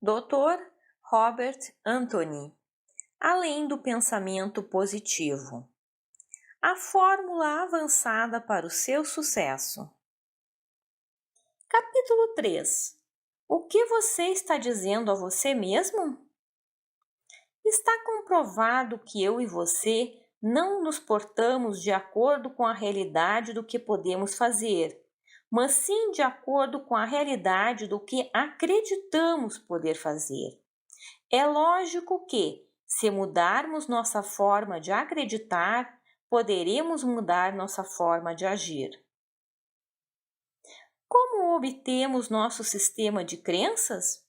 Dr. Robert Anthony. Além do pensamento positivo. A fórmula avançada para o seu sucesso. Capítulo 3. O que você está dizendo a você mesmo? Está comprovado que eu e você não nos portamos de acordo com a realidade do que podemos fazer, mas sim de acordo com a realidade do que acreditamos poder fazer. É lógico que, se mudarmos nossa forma de acreditar, poderemos mudar nossa forma de agir. Como obtemos nosso sistema de crenças?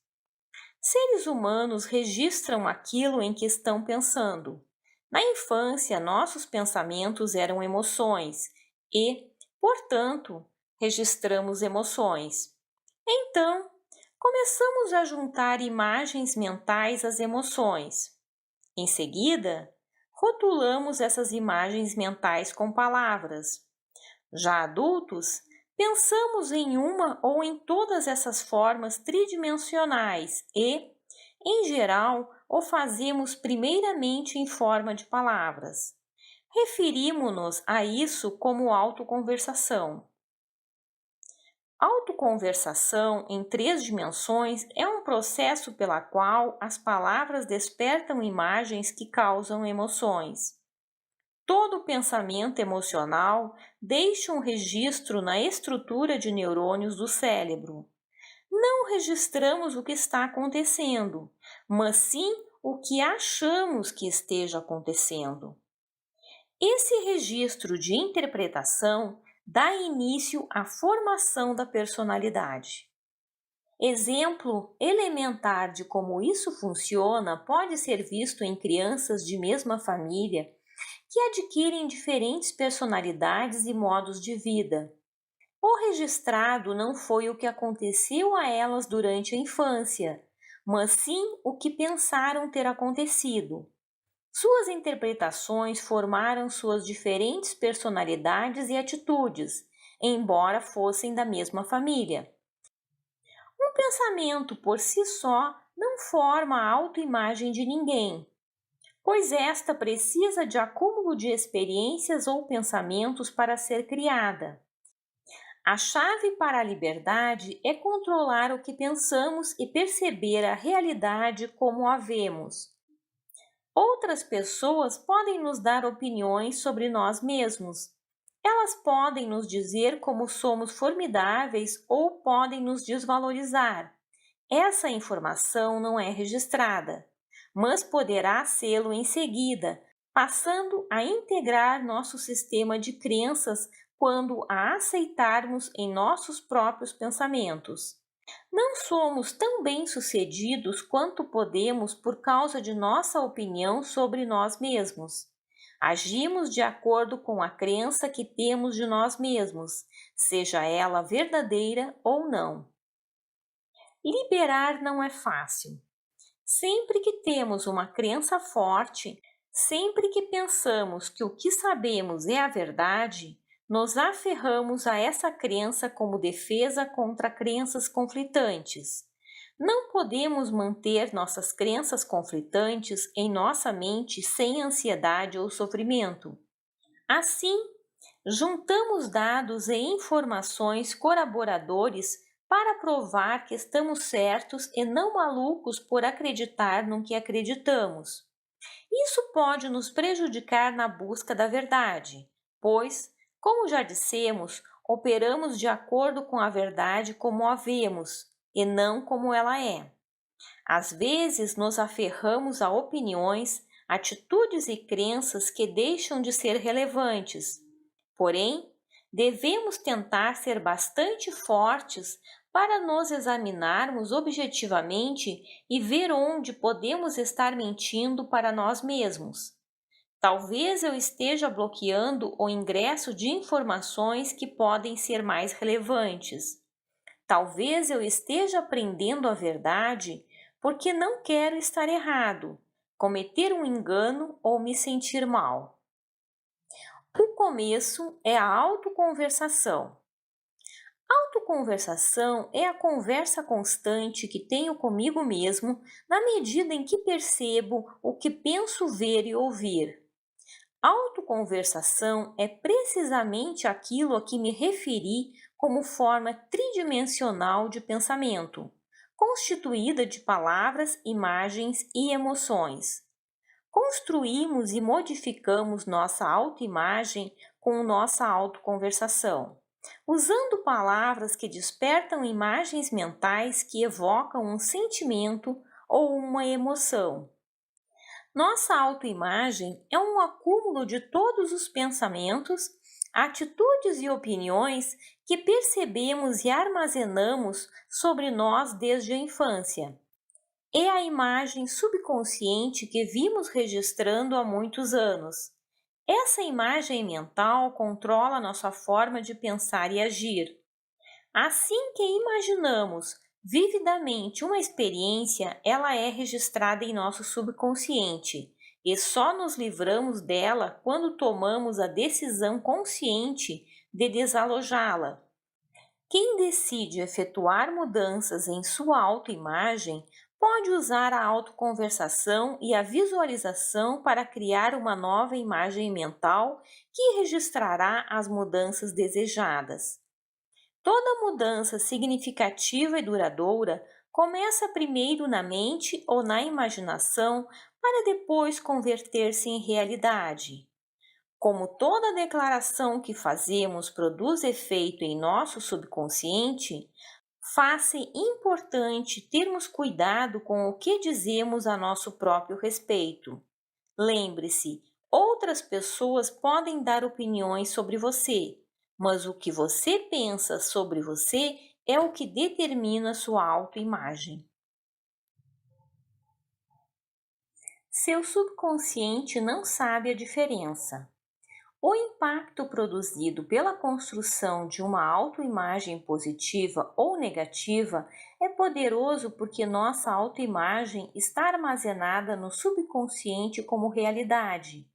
Seres humanos registram aquilo em que estão pensando. Na infância, nossos pensamentos eram emoções e, portanto, registramos emoções. Então, começamos a juntar imagens mentais às emoções. Em seguida, rotulamos essas imagens mentais com palavras. Já adultos, pensamos em uma ou em todas essas formas tridimensionais e, em geral, o fazemos primeiramente em forma de palavras. Referimos-nos a isso como autoconversação. Autoconversação em 3 dimensões é um processo pela qual as palavras despertam imagens que causam emoções. Todo pensamento emocional deixa um registro na estrutura de neurônios do cérebro. Não registramos o que está acontecendo, mas sim o que achamos que esteja acontecendo. Esse registro de interpretação dá início à formação da personalidade. Exemplo elementar de como isso funciona pode ser visto em crianças de mesma família que adquirem diferentes personalidades e modos de vida. O registrado não foi o que aconteceu a elas durante a infância, mas sim o que pensaram ter acontecido. Suas interpretações formaram suas diferentes personalidades e atitudes, embora fossem da mesma família. Um pensamento por si só não forma a autoimagem de ninguém, pois esta precisa de acúmulo de experiências ou pensamentos para ser criada. A chave para a liberdade é controlar o que pensamos e perceber a realidade como a vemos. Outras pessoas podem nos dar opiniões sobre nós mesmos. Elas podem nos dizer como somos formidáveis ou podem nos desvalorizar. Essa informação não é registrada, mas poderá sê-lo em seguida, passando a integrar nosso sistema de crenças quando a aceitarmos em nossos próprios pensamentos. Não somos tão bem-sucedidos quanto podemos por causa de nossa opinião sobre nós mesmos. Agimos de acordo com a crença que temos de nós mesmos, seja ela verdadeira ou não. Liberar não é fácil. Sempre que temos uma crença forte, sempre que pensamos que o que sabemos é a verdade, nos aferramos a essa crença como defesa contra crenças conflitantes. Não podemos manter nossas crenças conflitantes em nossa mente sem ansiedade ou sofrimento. Assim, juntamos dados e informações corroboradores para provar que estamos certos e não malucos por acreditar no que acreditamos. Isso pode nos prejudicar na busca da verdade, pois, como já dissemos, operamos de acordo com a verdade como a vemos e não como ela é. Às vezes, nos aferramos a opiniões, atitudes e crenças que deixam de ser relevantes. Porém, devemos tentar ser bastante fortes para nos examinarmos objetivamente e ver onde podemos estar mentindo para nós mesmos. Talvez eu esteja bloqueando o ingresso de informações que podem ser mais relevantes. Talvez eu esteja aprendendo a verdade porque não quero estar errado, cometer um engano ou me sentir mal. O começo é a autoconversação. Autoconversação é a conversa constante que tenho comigo mesmo na medida em que percebo o que penso ver e ouvir. Autoconversação é precisamente aquilo a que me referi como forma tridimensional de pensamento, constituída de palavras, imagens e emoções. Construímos e modificamos nossa autoimagem com nossa autoconversação, usando palavras que despertam imagens mentais que evocam um sentimento ou uma emoção. Nossa autoimagem é um acúmulo de todos os pensamentos, atitudes e opiniões que percebemos e armazenamos sobre nós desde a infância. É a imagem subconsciente que vimos registrando há muitos anos. Essa imagem mental controla nossa forma de pensar e agir. Assim que imaginamos vividamente uma experiência, ela é registrada em nosso subconsciente e só nos livramos dela quando tomamos a decisão consciente de desalojá-la. Quem decide efetuar mudanças em sua autoimagem pode usar a autoconversação e a visualização para criar uma nova imagem mental que registrará as mudanças desejadas. Toda mudança significativa e duradoura começa primeiro na mente ou na imaginação para depois converter-se em realidade. Como toda declaração que fazemos produz efeito em nosso subconsciente, faz-se importante termos cuidado com o que dizemos a nosso próprio respeito. Lembre-se, outras pessoas podem dar opiniões sobre você, mas o que você pensa sobre você é o que determina sua autoimagem. Seu subconsciente não sabe a diferença. O impacto produzido pela construção de uma autoimagem positiva ou negativa é poderoso porque nossa autoimagem está armazenada no subconsciente como realidade.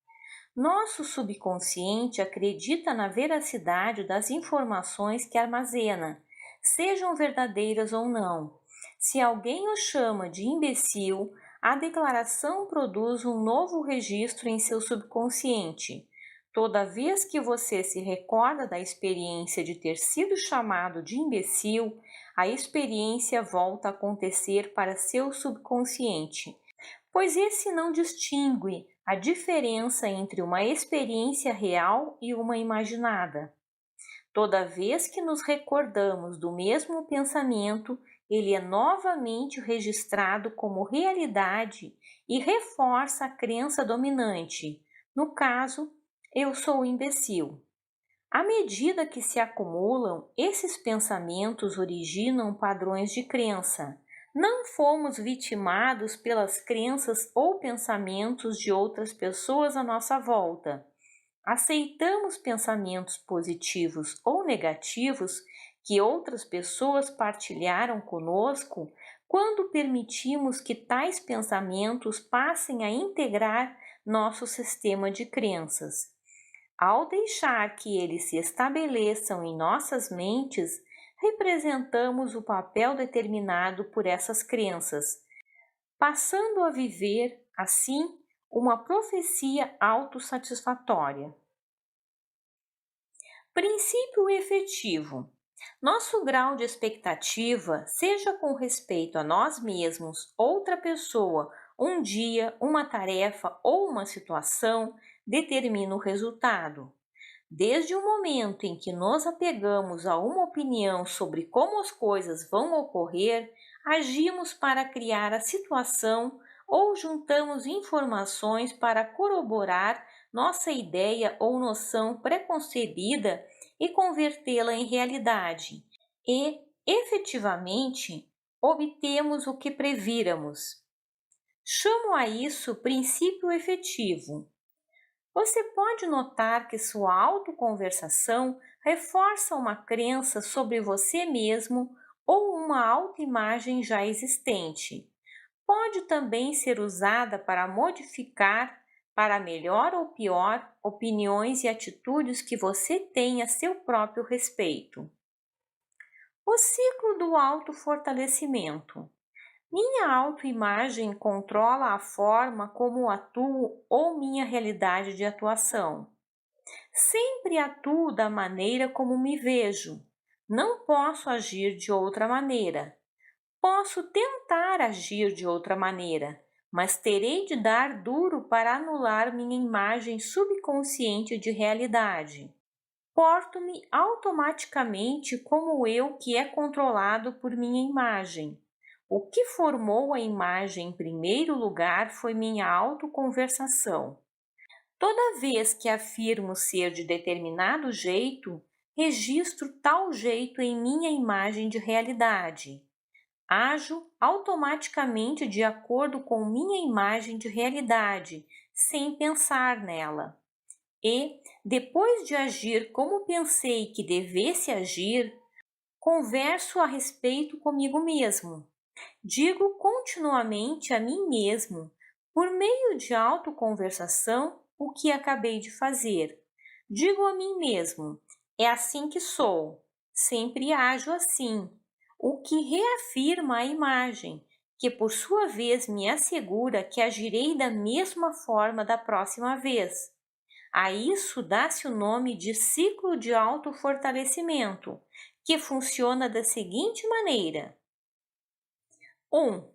Nosso subconsciente acredita na veracidade das informações que armazena, sejam verdadeiras ou não. Se alguém o chama de imbecil, a declaração produz um novo registro em seu subconsciente. Toda vez que você se recorda da experiência de ter sido chamado de imbecil, a experiência volta a acontecer para seu subconsciente, pois esse não distingue a diferença entre uma experiência real e uma imaginada. Toda vez que nos recordamos do mesmo pensamento, ele é novamente registrado como realidade e reforça a crença dominante. No caso, eu sou imbecil. À medida que se acumulam, esses pensamentos originam padrões de crença. Não fomos vitimados pelas crenças ou pensamentos de outras pessoas à nossa volta. Aceitamos pensamentos positivos ou negativos que outras pessoas partilharam conosco quando permitimos que tais pensamentos passem a integrar nosso sistema de crenças. Ao deixar que eles se estabeleçam em nossas mentes, representamos o papel determinado por essas crenças, passando a viver, assim, uma profecia autossatisfatória. Princípio efetivo. Nosso grau de expectativa, seja com respeito a nós mesmos, outra pessoa, um dia, uma tarefa ou uma situação, determina o resultado. Desde o momento em que nos apegamos a uma opinião sobre como as coisas vão ocorrer, agimos para criar a situação ou juntamos informações para corroborar nossa ideia ou noção preconcebida e convertê-la em realidade. E, efetivamente, obtemos o que prevíramos. Chamo a isso princípio efetivo. Você pode notar que sua autoconversação reforça uma crença sobre você mesmo ou uma autoimagem já existente. Pode também ser usada para modificar, para melhor ou pior, opiniões e atitudes que você tem a seu próprio respeito. O ciclo do autofortalecimento. Minha autoimagem controla a forma como atuo ou minha realidade de atuação. Sempre atuo da maneira como me vejo. Não posso agir de outra maneira. Posso tentar agir de outra maneira, mas terei de dar duro para anular minha imagem subconsciente de realidade. Porto-me automaticamente como eu que é controlado por minha imagem. O que formou a imagem em primeiro lugar foi minha autoconversação. Toda vez que afirmo ser de determinado jeito, registro tal jeito em minha imagem de realidade. Ajo automaticamente de acordo com minha imagem de realidade, sem pensar nela. E, depois de agir como pensei que devesse agir, converso a respeito comigo mesmo. Digo continuamente a mim mesmo, por meio de autoconversação, o que acabei de fazer. Digo a mim mesmo, é assim que sou, sempre ajo assim, o que reafirma a imagem, que por sua vez me assegura que agirei da mesma forma da próxima vez. A isso dá-se o nome de ciclo de autofortalecimento, que funciona da seguinte maneira. 1.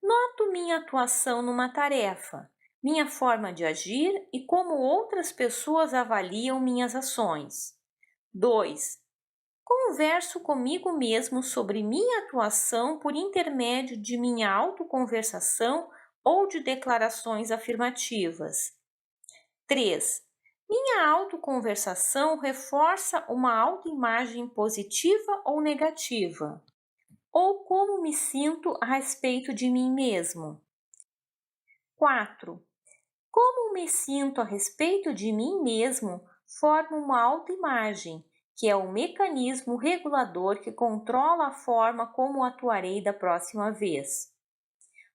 Noto minha atuação numa tarefa, minha forma de agir e como outras pessoas avaliam minhas ações. 2. Converso comigo mesmo sobre minha atuação por intermédio de minha autoconversação ou de declarações afirmativas. 3. Minha autoconversação reforça uma autoimagem positiva ou negativa, ou como me sinto a respeito de mim mesmo. 4. Como me sinto a respeito de mim mesmo forma uma autoimagem, que é o mecanismo regulador que controla a forma como atuarei da próxima vez.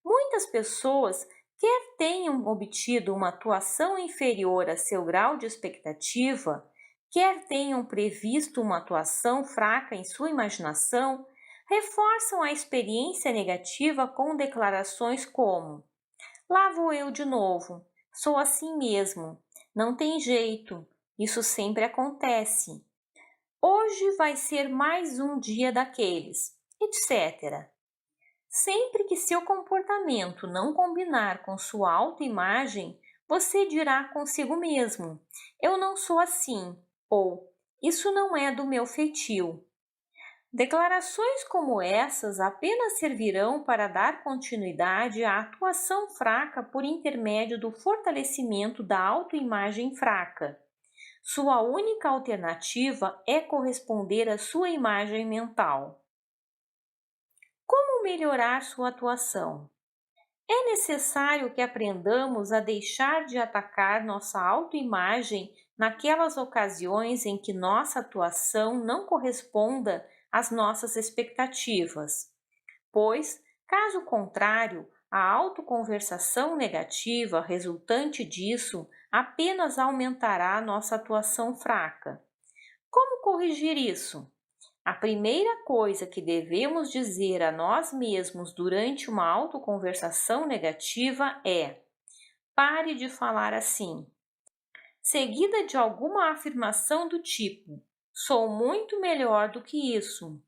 Muitas pessoas, quer tenham obtido uma atuação inferior a seu grau de expectativa, quer tenham previsto uma atuação fraca em sua imaginação, reforçam a experiência negativa com declarações como: lá vou eu de novo, sou assim mesmo, não tem jeito, isso sempre acontece. Hoje vai ser mais um dia daqueles, etc. Sempre que seu comportamento não combinar com sua autoimagem, você dirá consigo mesmo: eu não sou assim, ou isso não é do meu feitio. Declarações como essas apenas servirão para dar continuidade à atuação fraca por intermédio do fortalecimento da autoimagem fraca. Sua única alternativa é corresponder à sua imagem mental. Como melhorar sua atuação? É necessário que aprendamos a deixar de atacar nossa autoimagem naquelas ocasiões em que nossa atuação não corresponda às nossas expectativas, pois, caso contrário, a autoconversação negativa resultante disso apenas aumentará nossa atuação fraca. Como corrigir isso? A primeira coisa que devemos dizer a nós mesmos durante uma autoconversação negativa é: pare de falar assim, seguida de alguma afirmação do tipo: sou muito melhor do que isso.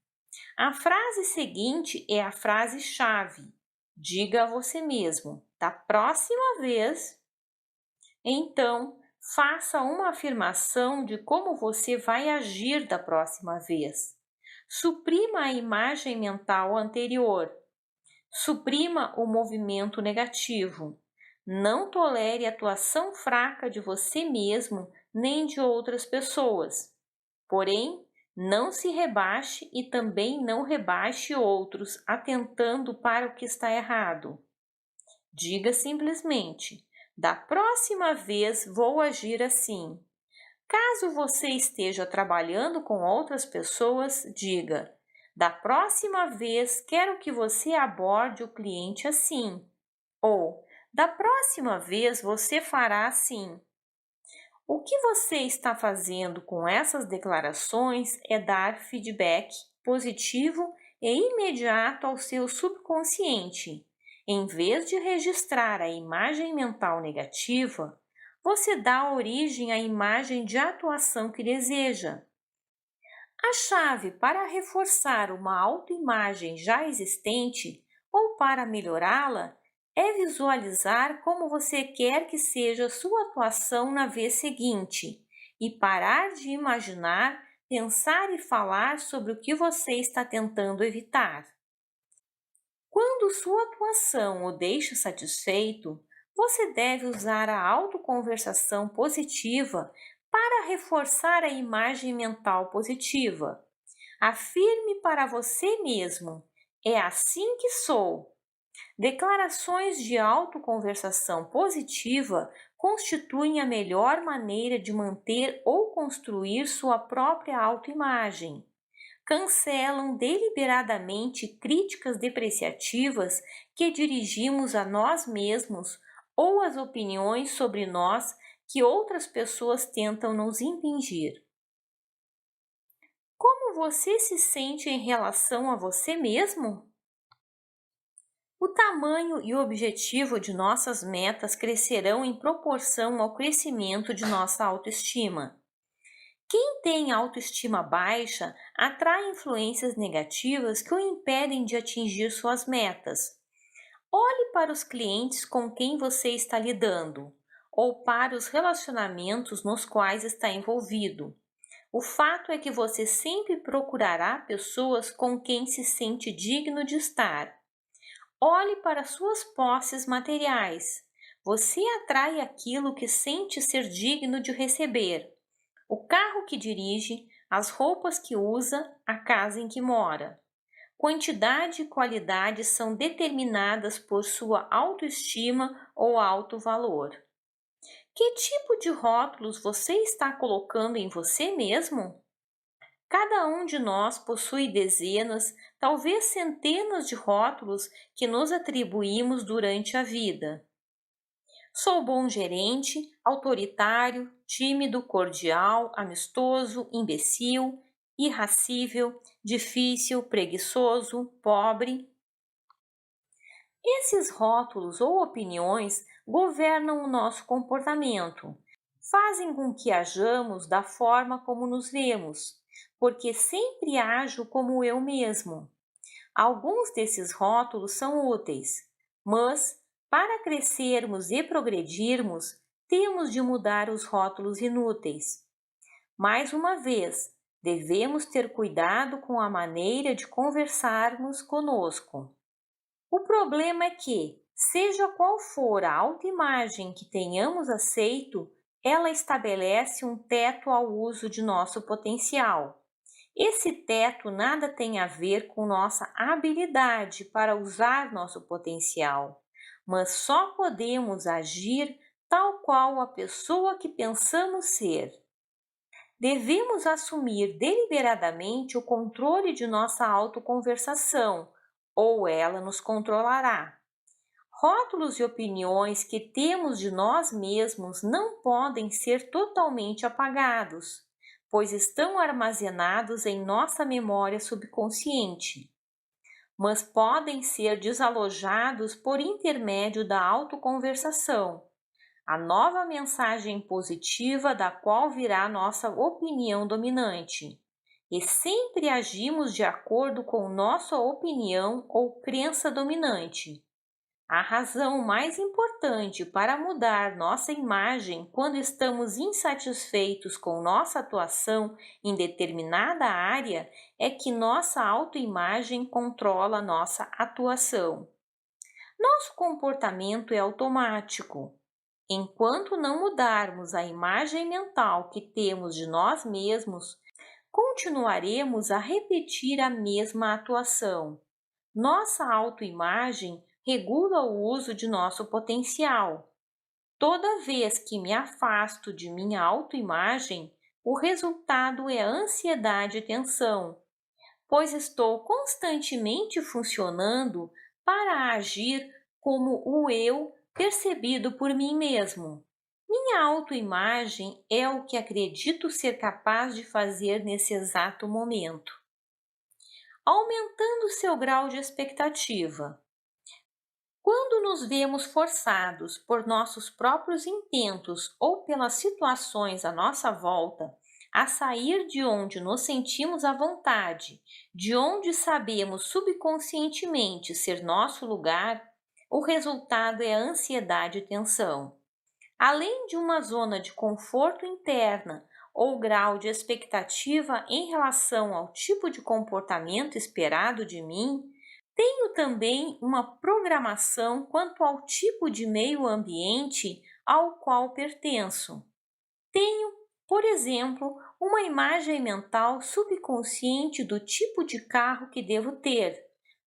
A frase seguinte é a frase-chave. Diga a você mesmo: da próxima vez. Então, faça uma afirmação de como você vai agir da próxima vez. Suprima a imagem mental anterior. Suprima o movimento negativo. Não tolere a atuação fraca de você mesmo nem de outras pessoas. Porém, não se rebaixe e também não rebaixe outros atentando para o que está errado. Diga simplesmente: da próxima vez vou agir assim. Caso você esteja trabalhando com outras pessoas, diga: da próxima vez quero que você aborde o cliente assim. Ou, da próxima vez você fará assim. O que você está fazendo com essas declarações é dar feedback positivo e imediato ao seu subconsciente. Em vez de registrar a imagem mental negativa, você dá origem à imagem de atuação que deseja. A chave para reforçar uma autoimagem já existente ou para melhorá-la é visualizar como você quer que seja sua atuação na vez seguinte e parar de imaginar, pensar e falar sobre o que você está tentando evitar. Quando sua atuação o deixa satisfeito, você deve usar a autoconversação positiva para reforçar a imagem mental positiva. Afirme para você mesmo: é assim que sou. Declarações de autoconversação positiva constituem a melhor maneira de manter ou construir sua própria autoimagem. Cancelam deliberadamente críticas depreciativas que dirigimos a nós mesmos ou as opiniões sobre nós que outras pessoas tentam nos impingir. Como você se sente em relação a você mesmo? O tamanho e o objetivo de nossas metas crescerão em proporção ao crescimento de nossa autoestima. Quem tem autoestima baixa atrai influências negativas que o impedem de atingir suas metas. Olhe para os clientes com quem você está lidando, ou para os relacionamentos nos quais está envolvido. O fato é que você sempre procurará pessoas com quem se sente digno de estar. Olhe para suas posses materiais. Você atrai aquilo que sente ser digno de receber. O carro que dirige, as roupas que usa, a casa em que mora. Quantidade e qualidade são determinadas por sua autoestima ou autovalor. Que tipo de rótulos você está colocando em você mesmo? Cada um de nós possui dezenas, talvez centenas de rótulos que nos atribuímos durante a vida. Sou bom gerente, autoritário, tímido, cordial, amistoso, imbecil, irracível, difícil, preguiçoso, pobre. Esses rótulos ou opiniões governam o nosso comportamento, fazem com que hajamos da forma como nos vemos, porque sempre ajo como eu mesmo. Alguns desses rótulos são úteis, mas para crescermos e progredirmos, temos de mudar os rótulos inúteis. Mais uma vez, devemos ter cuidado com a maneira de conversarmos conosco. O problema é que, seja qual for a autoimagem que tenhamos aceito, ela estabelece um teto ao uso de nosso potencial. Esse teto nada tem a ver com nossa habilidade para usar nosso potencial, mas só podemos agir tal qual a pessoa que pensamos ser. Devemos assumir deliberadamente o controle de nossa autoconversação, ou ela nos controlará. Rótulos e opiniões que temos de nós mesmos não podem ser totalmente apagados, pois estão armazenados em nossa memória subconsciente, mas podem ser desalojados por intermédio da autoconversação, a nova mensagem positiva da qual virá nossa opinião dominante. E sempre agimos de acordo com nossa opinião ou crença dominante. A razão mais importante para mudar nossa imagem quando estamos insatisfeitos com nossa atuação em determinada área é que nossa autoimagem controla nossa atuação. Nosso comportamento é automático. Enquanto não mudarmos a imagem mental que temos de nós mesmos, continuaremos a repetir a mesma atuação. Nossa autoimagem regula o uso de nosso potencial. Toda vez que me afasto de minha autoimagem, o resultado é ansiedade e tensão, pois estou constantemente funcionando para agir como o eu percebido por mim mesmo. Minha autoimagem é o que acredito ser capaz de fazer nesse exato momento. aumentando seu grau de expectativa. Quando nos vemos forçados por nossos próprios intentos ou pelas situações à nossa volta a sair de onde nos sentimos à vontade, de onde sabemos subconscientemente ser nosso lugar, o resultado é ansiedade e tensão. Além de uma zona de conforto interna ou grau de expectativa em relação ao tipo de comportamento esperado de mim, tenho também uma programação quanto ao tipo de meio ambiente ao qual pertenço. Tenho, por exemplo, uma imagem mental subconsciente do tipo de carro que devo ter,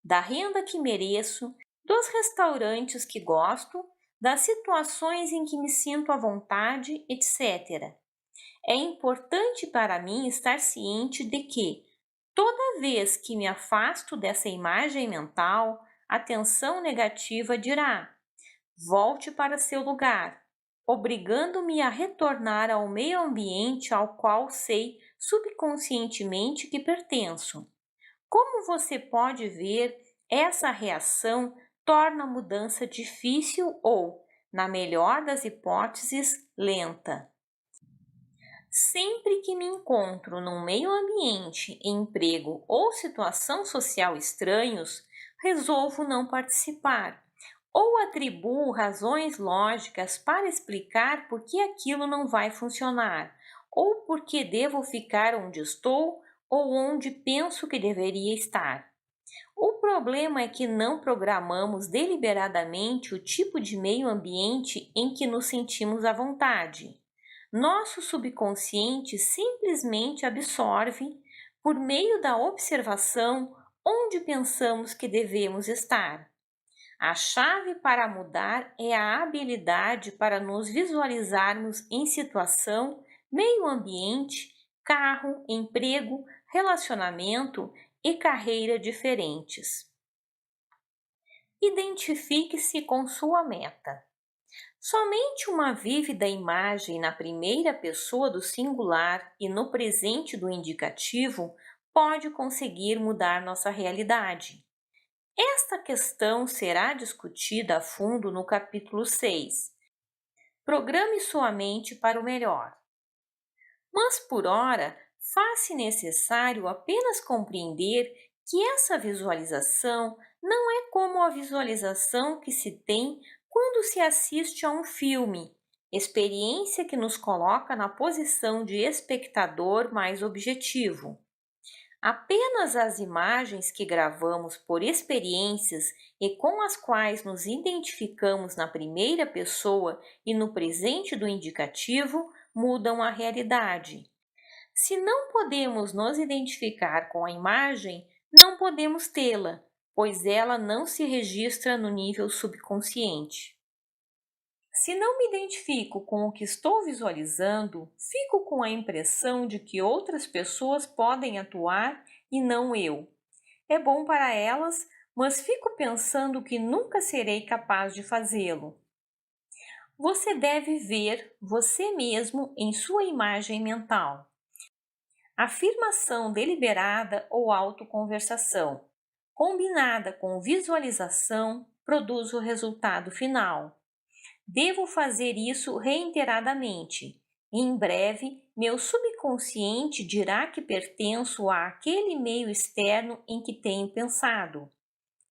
da renda que mereço, dos restaurantes que gosto, das situações em que me sinto à vontade, etc. É importante para mim estar ciente de que, toda vez que me afasto dessa imagem mental, a tensão negativa dirá: volte para seu lugar, obrigando-me a retornar ao meio ambiente ao qual sei subconscientemente que pertenço. Como você pode ver, essa reação torna a mudança difícil ou, na melhor das hipóteses, lenta. Sempre que me encontro num meio ambiente, emprego ou situação social estranhos, resolvo não participar ou atribuo razões lógicas para explicar por que aquilo não vai funcionar ou por que devo ficar onde estou ou onde penso que deveria estar. O problema é que não programamos deliberadamente o tipo de meio ambiente em que nos sentimos à vontade. Nosso subconsciente simplesmente absorve, por meio da observação, onde pensamos que devemos estar. A chave para mudar é a habilidade para nos visualizarmos em situação, meio ambiente, carro, emprego, relacionamento e carreira diferentes. Identifique-se com sua meta. Somente uma vívida imagem na primeira pessoa do singular e no presente do indicativo pode conseguir mudar nossa realidade. Esta questão será discutida a fundo no capítulo 6. Programe sua mente para o melhor. Mas, por ora, faz-se necessário apenas compreender que essa visualização não é como a visualização que se tem quando se assiste a um filme, experiência que nos coloca na posição de espectador mais objetivo. Apenas as imagens que gravamos por experiências e com as quais nos identificamos na primeira pessoa e no presente do indicativo mudam a realidade. Se não podemos nos identificar com a imagem, não podemos tê-la, pois ela não se registra no nível subconsciente. Se não me identifico com o que estou visualizando, fico com a impressão de que outras pessoas podem atuar e não eu. É bom para elas, mas fico pensando que nunca serei capaz de fazê-lo. Você deve ver você mesmo em sua imagem mental. Afirmação deliberada ou autoconversação, combinada com visualização, produz o resultado final. Devo fazer isso reiteradamente. Em breve, meu subconsciente dirá que pertenço àquele meio externo em que tenho pensado.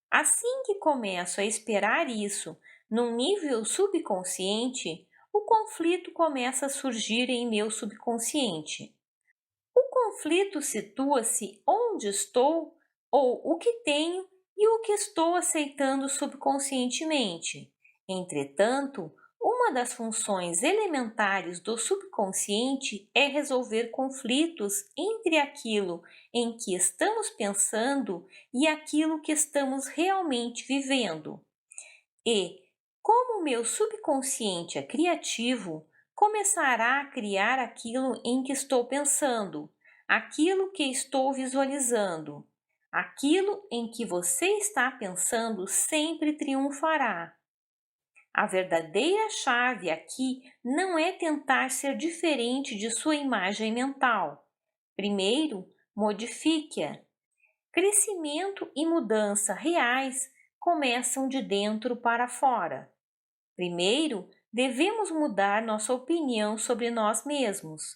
Assim que começo a esperar isso num nível subconsciente, o conflito começa a surgir em meu subconsciente. O conflito situa-se onde estou ou o que tenho e o que estou aceitando subconscientemente. Entretanto, uma das funções elementares do subconsciente é resolver conflitos entre aquilo em que estamos pensando e aquilo que estamos realmente vivendo. E, como meu subconsciente é criativo, começará a criar aquilo em que estou pensando, aquilo que estou visualizando. Aquilo em que você está pensando sempre triunfará. A verdadeira chave aqui não é tentar ser diferente de sua imagem mental. Primeiro, modifique-a. Crescimento e mudança reais começam de dentro para fora. Primeiro, devemos mudar nossa opinião sobre nós mesmos.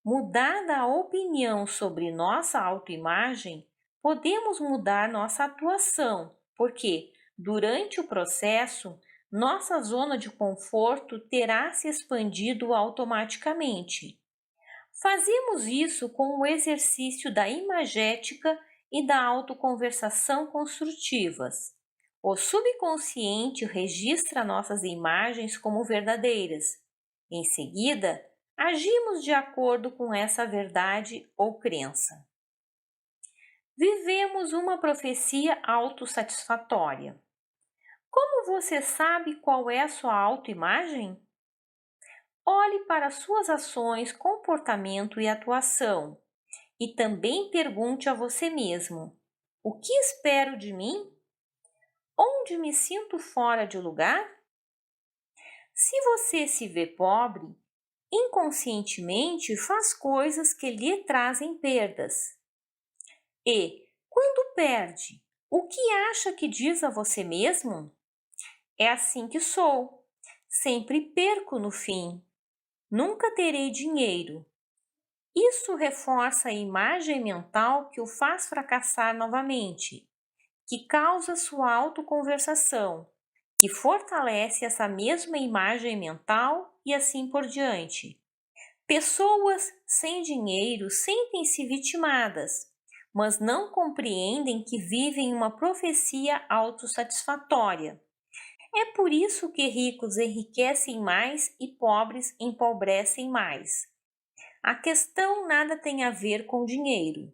Mudada a opinião sobre nossa autoimagem, podemos mudar nossa atuação, porque, durante o processo, nossa zona de conforto terá se expandido automaticamente. Fazemos isso com o exercício da imagética e da autoconversação construtivas. O subconsciente registra nossas imagens como verdadeiras. Em seguida, agimos de acordo com essa verdade ou crença. Vivemos uma profecia autossatisfatória. Como você sabe qual é a sua autoimagem? Olhe para suas ações, comportamento e atuação e também pergunte a você mesmo: o que espero de mim? Onde me sinto fora de lugar? Se você se vê pobre, inconscientemente faz coisas que lhe trazem perdas. E, quando perde, o que acha que diz a você mesmo? É assim que sou. Sempre perco no fim. Nunca terei dinheiro. Isso reforça a imagem mental que o faz fracassar novamente, que causa sua autoconversação, que fortalece essa mesma imagem mental e assim por diante. Pessoas sem dinheiro sentem-se vitimadas, mas não compreendem que vivem uma profecia autossatisfatória. É por isso que ricos enriquecem mais e pobres empobrecem mais. A questão nada tem a ver com dinheiro.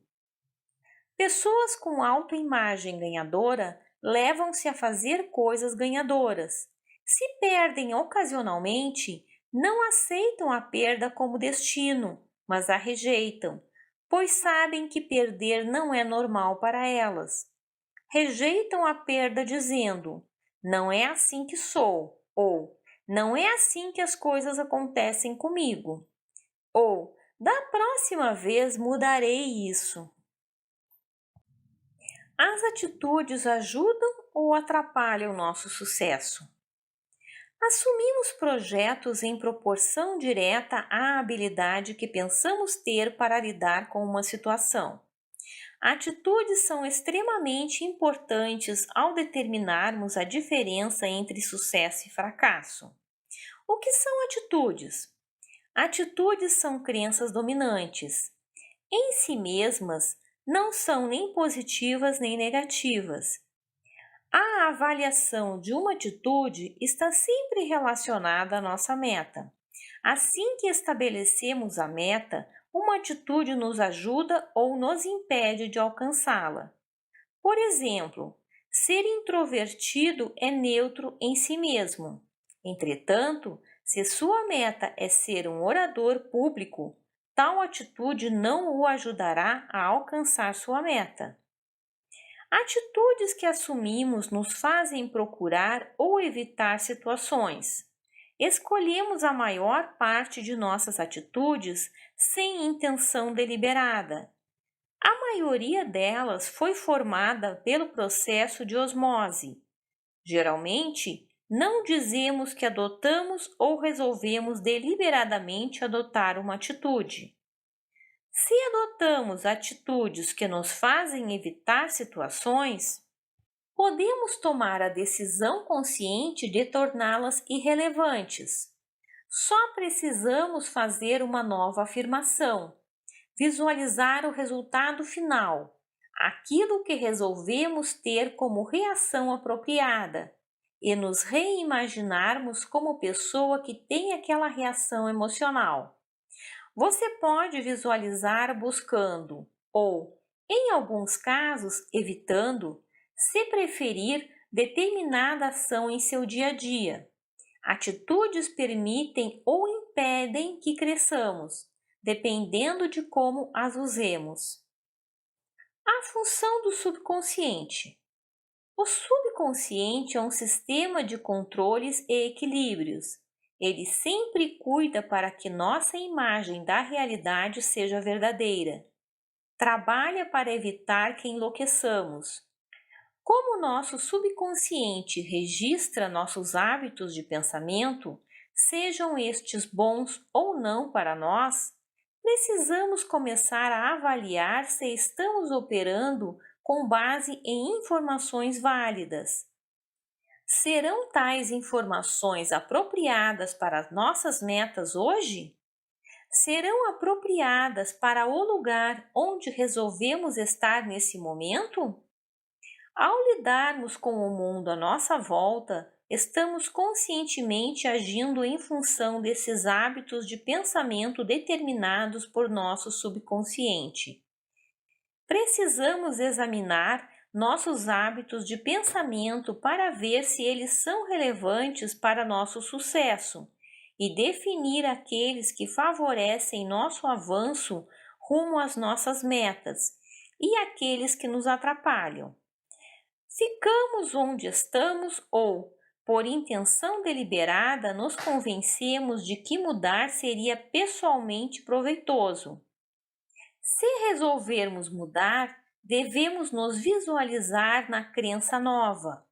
Pessoas com autoimagem ganhadora levam-se a fazer coisas ganhadoras. Se perdem ocasionalmente, não aceitam a perda como destino, mas a rejeitam, pois sabem que perder não é normal para elas. Rejeitam a perda dizendo: não é assim que sou, ou não é assim que as coisas acontecem comigo, ou da próxima vez mudarei isso. As atitudes ajudam ou atrapalham o nosso sucesso? Assumimos projetos em proporção direta à habilidade que pensamos ter para lidar com uma situação. Atitudes são extremamente importantes ao determinarmos a diferença entre sucesso e fracasso. O que são atitudes? Atitudes são crenças dominantes. Em si mesmas, não são nem positivas nem negativas. A avaliação de uma atitude está sempre relacionada à nossa meta. Assim que estabelecemos a meta, uma atitude nos ajuda ou nos impede de alcançá-la. Por exemplo, ser introvertido é neutro em si mesmo. Entretanto, se sua meta é ser um orador público, tal atitude não o ajudará a alcançar sua meta. Atitudes que assumimos nos fazem procurar ou evitar situações. Escolhemos a maior parte de nossas atitudes sem intenção deliberada. A maioria delas foi formada pelo processo de osmose. Geralmente, não dizemos que adotamos ou resolvemos deliberadamente adotar uma atitude. Se adotamos atitudes que nos fazem evitar situações, podemos tomar a decisão consciente de torná-las irrelevantes. Só precisamos fazer uma nova afirmação, visualizar o resultado final, aquilo que resolvemos ter como reação apropriada, e nos reimaginarmos como pessoa que tem aquela reação emocional. Você pode visualizar buscando ou, em alguns casos, evitando, se preferir, determinada ação em seu dia a dia. Atitudes permitem ou impedem que cresçamos, dependendo de como as usemos. A função do subconsciente. O subconsciente é um sistema de controles e equilíbrios. Ele sempre cuida para que nossa imagem da realidade seja verdadeira. trabalha para evitar que enlouqueçamos. Como nosso subconsciente registra nossos hábitos de pensamento, sejam estes bons ou não para nós, precisamos começar a avaliar se estamos operando com base em informações válidas. Serão tais informações apropriadas para as nossas metas hoje? Serão apropriadas para o lugar onde resolvemos estar nesse momento? Ao lidarmos com o mundo à nossa volta, estamos conscientemente agindo em função desses hábitos de pensamento determinados por nosso subconsciente. Precisamos examinar nossos hábitos de pensamento para ver se eles são relevantes para nosso sucesso e definir aqueles que favorecem nosso avanço rumo às nossas metas e aqueles que nos atrapalham. Ficamos onde estamos ou, por intenção deliberada, nos convencemos de que mudar seria pessoalmente proveitoso. Se resolvermos mudar, devemos nos visualizar na crença nova.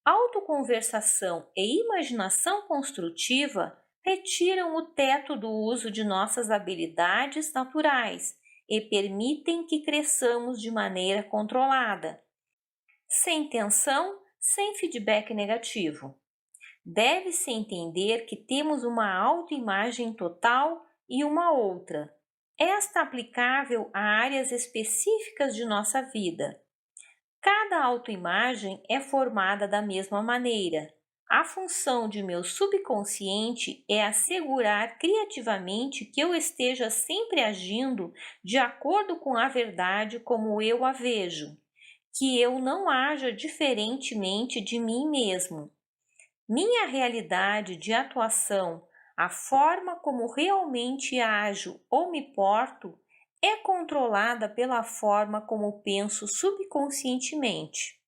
Autoconversação e imaginação construtiva retiram o teto do uso de nossas habilidades naturais e permitem que cresçamos de maneira controlada, sem tensão, sem feedback negativo. Deve-se entender que temos uma autoimagem total e uma outra, esta aplicável a áreas específicas de nossa vida. Cada autoimagem é formada da mesma maneira. A função de meu subconsciente é assegurar criativamente que eu esteja sempre agindo de acordo com a verdade como eu a vejo, que eu não haja diferentemente de mim mesmo. Minha realidade de atuação, a forma como realmente ajo ou me porto, é controlada pela forma como penso subconscientemente.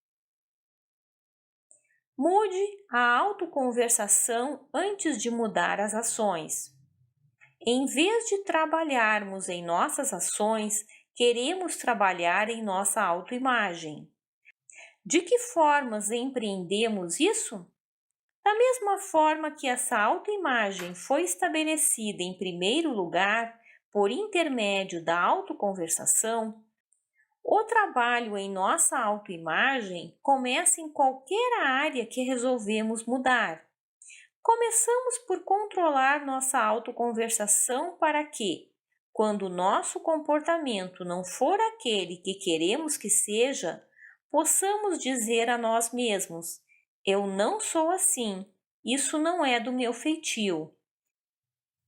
Mude a autoconversação antes de mudar as ações. Em vez de trabalharmos em nossas ações, queremos trabalhar em nossa autoimagem. De que formas empreendemos isso? Da mesma forma que essa autoimagem foi estabelecida em primeiro lugar por intermédio da autoconversação, o trabalho em nossa autoimagem começa em qualquer área que resolvemos mudar. Começamos por controlar nossa autoconversação para que, quando nosso comportamento não for aquele que queremos que seja, possamos dizer a nós mesmos: eu não sou assim, isso não é do meu feitio.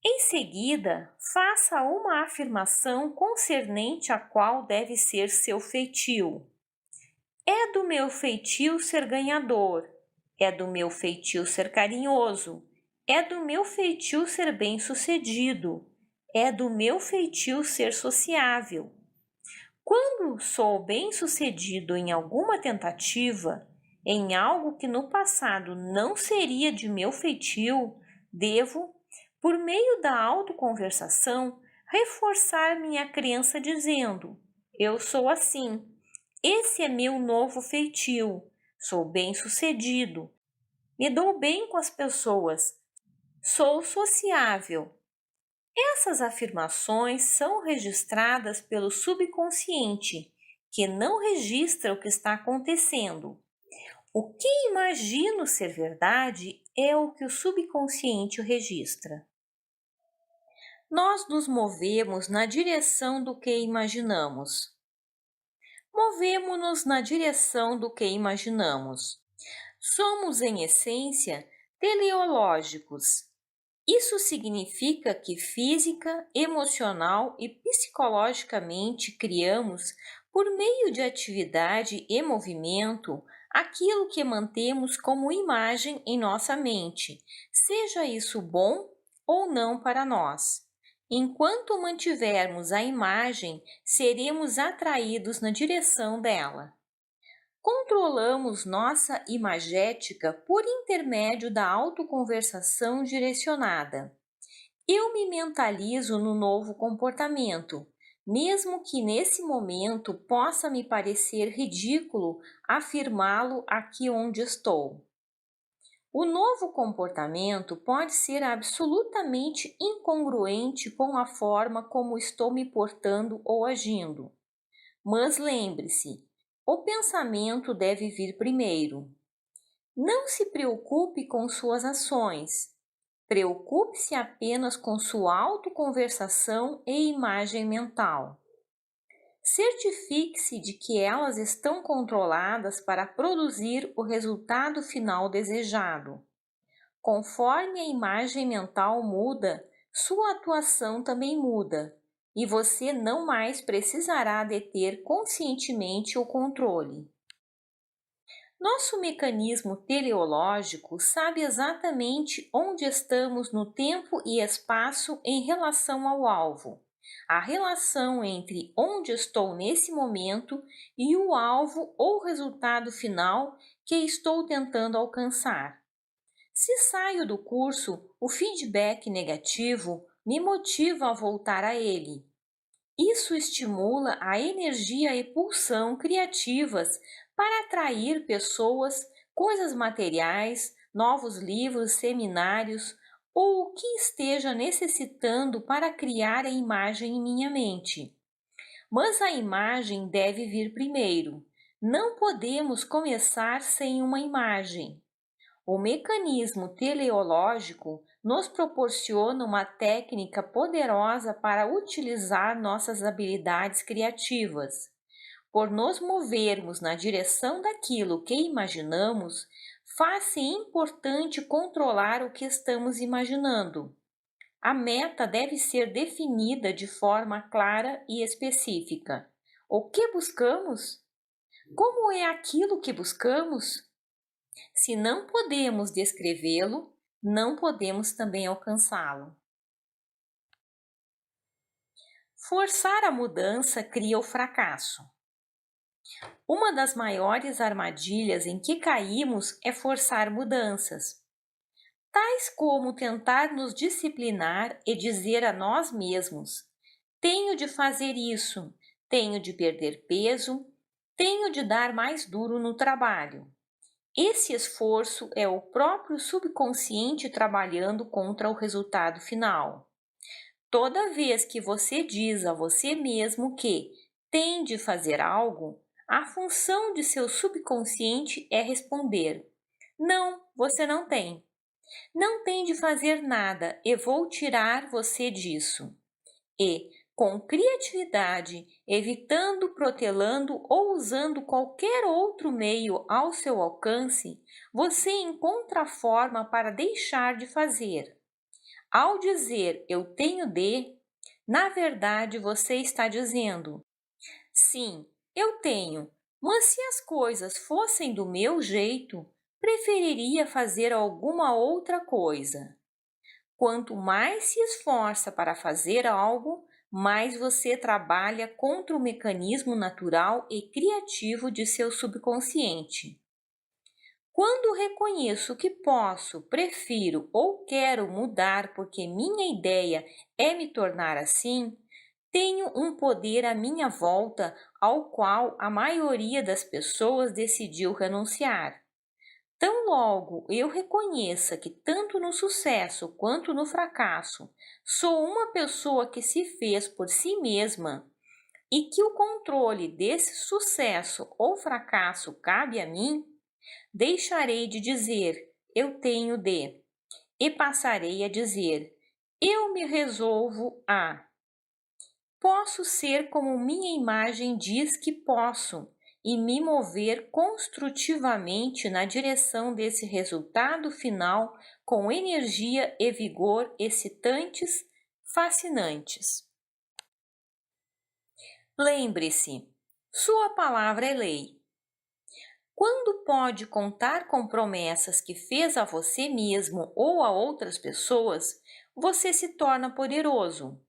Em seguida, faça uma afirmação concernente a qual deve ser seu feitio. É do meu feitio ser ganhador, é do meu feitio ser carinhoso, é do meu feitio ser bem-sucedido, é do meu feitio ser sociável. Quando sou bem-sucedido em alguma tentativa, em algo que no passado não seria de meu feitio, devo, por meio da autoconversação, reforçar minha crença dizendo: eu sou assim, esse é meu novo feitio, sou bem-sucedido, me dou bem com as pessoas, sou sociável. Essas afirmações são registradas pelo subconsciente, que não registra o que está acontecendo. O que imagino ser verdade é o que o subconsciente registra. Nós nos movemos na direção do que imaginamos. Movemo-nos na direção do que imaginamos. Somos, em essência, teleológicos. Isso significa que física, emocional e psicologicamente criamos, por meio de atividade e movimento, aquilo que mantemos como imagem em nossa mente, seja isso bom ou não para nós. Enquanto mantivermos a imagem, seremos atraídos na direção dela. Controlamos nossa imagética por intermédio da autoconversação direcionada. Eu me mentalizo no novo comportamento, mesmo que nesse momento possa me parecer ridículo afirmá-lo aqui onde estou. O novo comportamento pode ser absolutamente incongruente com a forma como estou me portando ou agindo. Mas lembre-se, o pensamento deve vir primeiro. Não se preocupe com suas ações. Preocupe-se apenas com sua autoconversação e imagem mental. Certifique-se de que elas estão controladas para produzir o resultado final desejado. Conforme a imagem mental muda, sua atuação também muda, e você não mais precisará deter conscientemente o controle. Nosso mecanismo teleológico sabe exatamente onde estamos no tempo e espaço em relação ao alvo. A relação entre onde estou nesse momento e o alvo ou resultado final que estou tentando alcançar. Se saio do curso, o feedback negativo me motiva a voltar a ele. Isso estimula a energia e pulsão criativas para atrair pessoas, coisas materiais, novos livros, seminários ou o que esteja necessitando para criar a imagem em minha mente. Mas a imagem deve vir primeiro. Não podemos começar sem uma imagem. O mecanismo teleológico nos proporciona uma técnica poderosa para utilizar nossas habilidades criativas. Por nos movermos na direção daquilo que imaginamos, faz-se importante controlar o que estamos imaginando. A meta deve ser definida de forma clara e específica. O que buscamos? Como é aquilo que buscamos? Se não podemos descrevê-lo, não podemos também alcançá-lo. Forçar a mudança cria o fracasso. Uma das maiores armadilhas em que caímos é forçar mudanças, tais como tentar nos disciplinar e dizer a nós mesmos: tenho de fazer isso, tenho de perder peso, tenho de dar mais duro no trabalho. Esse esforço é o próprio subconsciente trabalhando contra o resultado final. Toda vez que você diz a você mesmo que tem de fazer algo, a função de seu subconsciente é responder: não, você não tem. Não tem de fazer nada e vou tirar você disso. E, com criatividade, evitando, protelando ou usando qualquer outro meio ao seu alcance, você encontra a forma para deixar de fazer. Ao dizer eu tenho de, na verdade você está dizendo: sim, eu tenho, mas se as coisas fossem do meu jeito, preferiria fazer alguma outra coisa. Quanto mais se esforça para fazer algo, mais você trabalha contra o mecanismo natural e criativo de seu subconsciente. Quando reconheço que posso, prefiro ou quero mudar porque minha ideia é me tornar assim, tenho um poder à minha volta ao qual a maioria das pessoas decidiu renunciar. Tão logo eu reconheça que tanto no sucesso quanto no fracasso sou uma pessoa que se fez por si mesma e que o controle desse sucesso ou fracasso cabe a mim, deixarei de dizer eu tenho de e passarei a dizer eu me resolvo a. Posso ser como minha imagem diz que posso e me mover construtivamente na direção desse resultado final com energia e vigor excitantes, fascinantes. Lembre-se, sua palavra é lei. Quando pode contar com promessas que fez a você mesmo ou a outras pessoas, você se torna poderoso.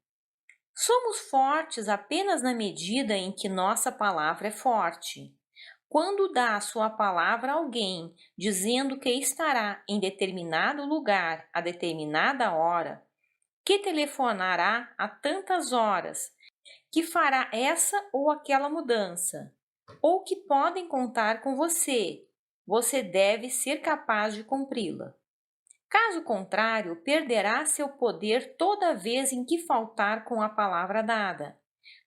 Somos fortes apenas na medida em que nossa palavra é forte. Quando dá a sua palavra a alguém, dizendo que estará em determinado lugar a determinada hora, que telefonará a tantas horas, que fará essa ou aquela mudança, ou que podem contar com você. Você deve ser capaz de cumpri-la. Caso contrário, perderá seu poder toda vez em que faltar com a palavra dada.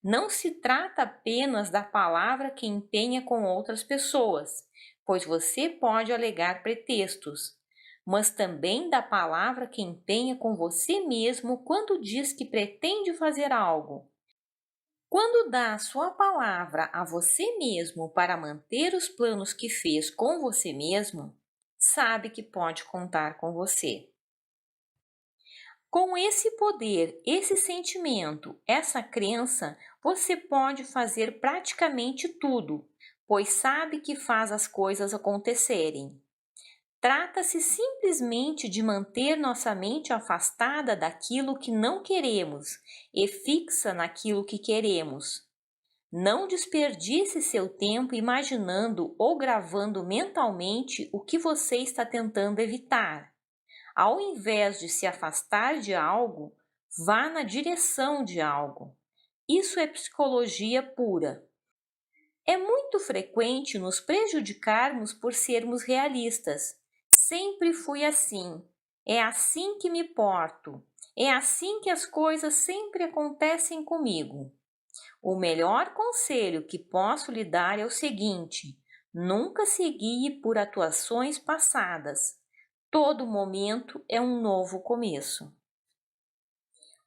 Não se trata apenas da palavra que empenha com outras pessoas, pois você pode alegar pretextos, mas também da palavra que empenha com você mesmo quando diz que pretende fazer algo. Quando dá a sua palavra a você mesmo para manter os planos que fez com você mesmo, sabe que pode contar com você. Com esse poder, esse sentimento, essa crença, você pode fazer praticamente tudo, pois sabe que faz as coisas acontecerem. Trata-se simplesmente de manter nossa mente afastada daquilo que não queremos e fixa naquilo que queremos. Não desperdice seu tempo imaginando ou gravando mentalmente o que você está tentando evitar. Ao invés de se afastar de algo, vá na direção de algo. Isso é psicologia pura. É muito frequente nos prejudicarmos por sermos realistas. Sempre fui assim. É assim que me porto. É assim que as coisas sempre acontecem comigo. O melhor conselho que posso lhe dar é o seguinte: nunca se guie por atuações passadas. Todo momento é um novo começo.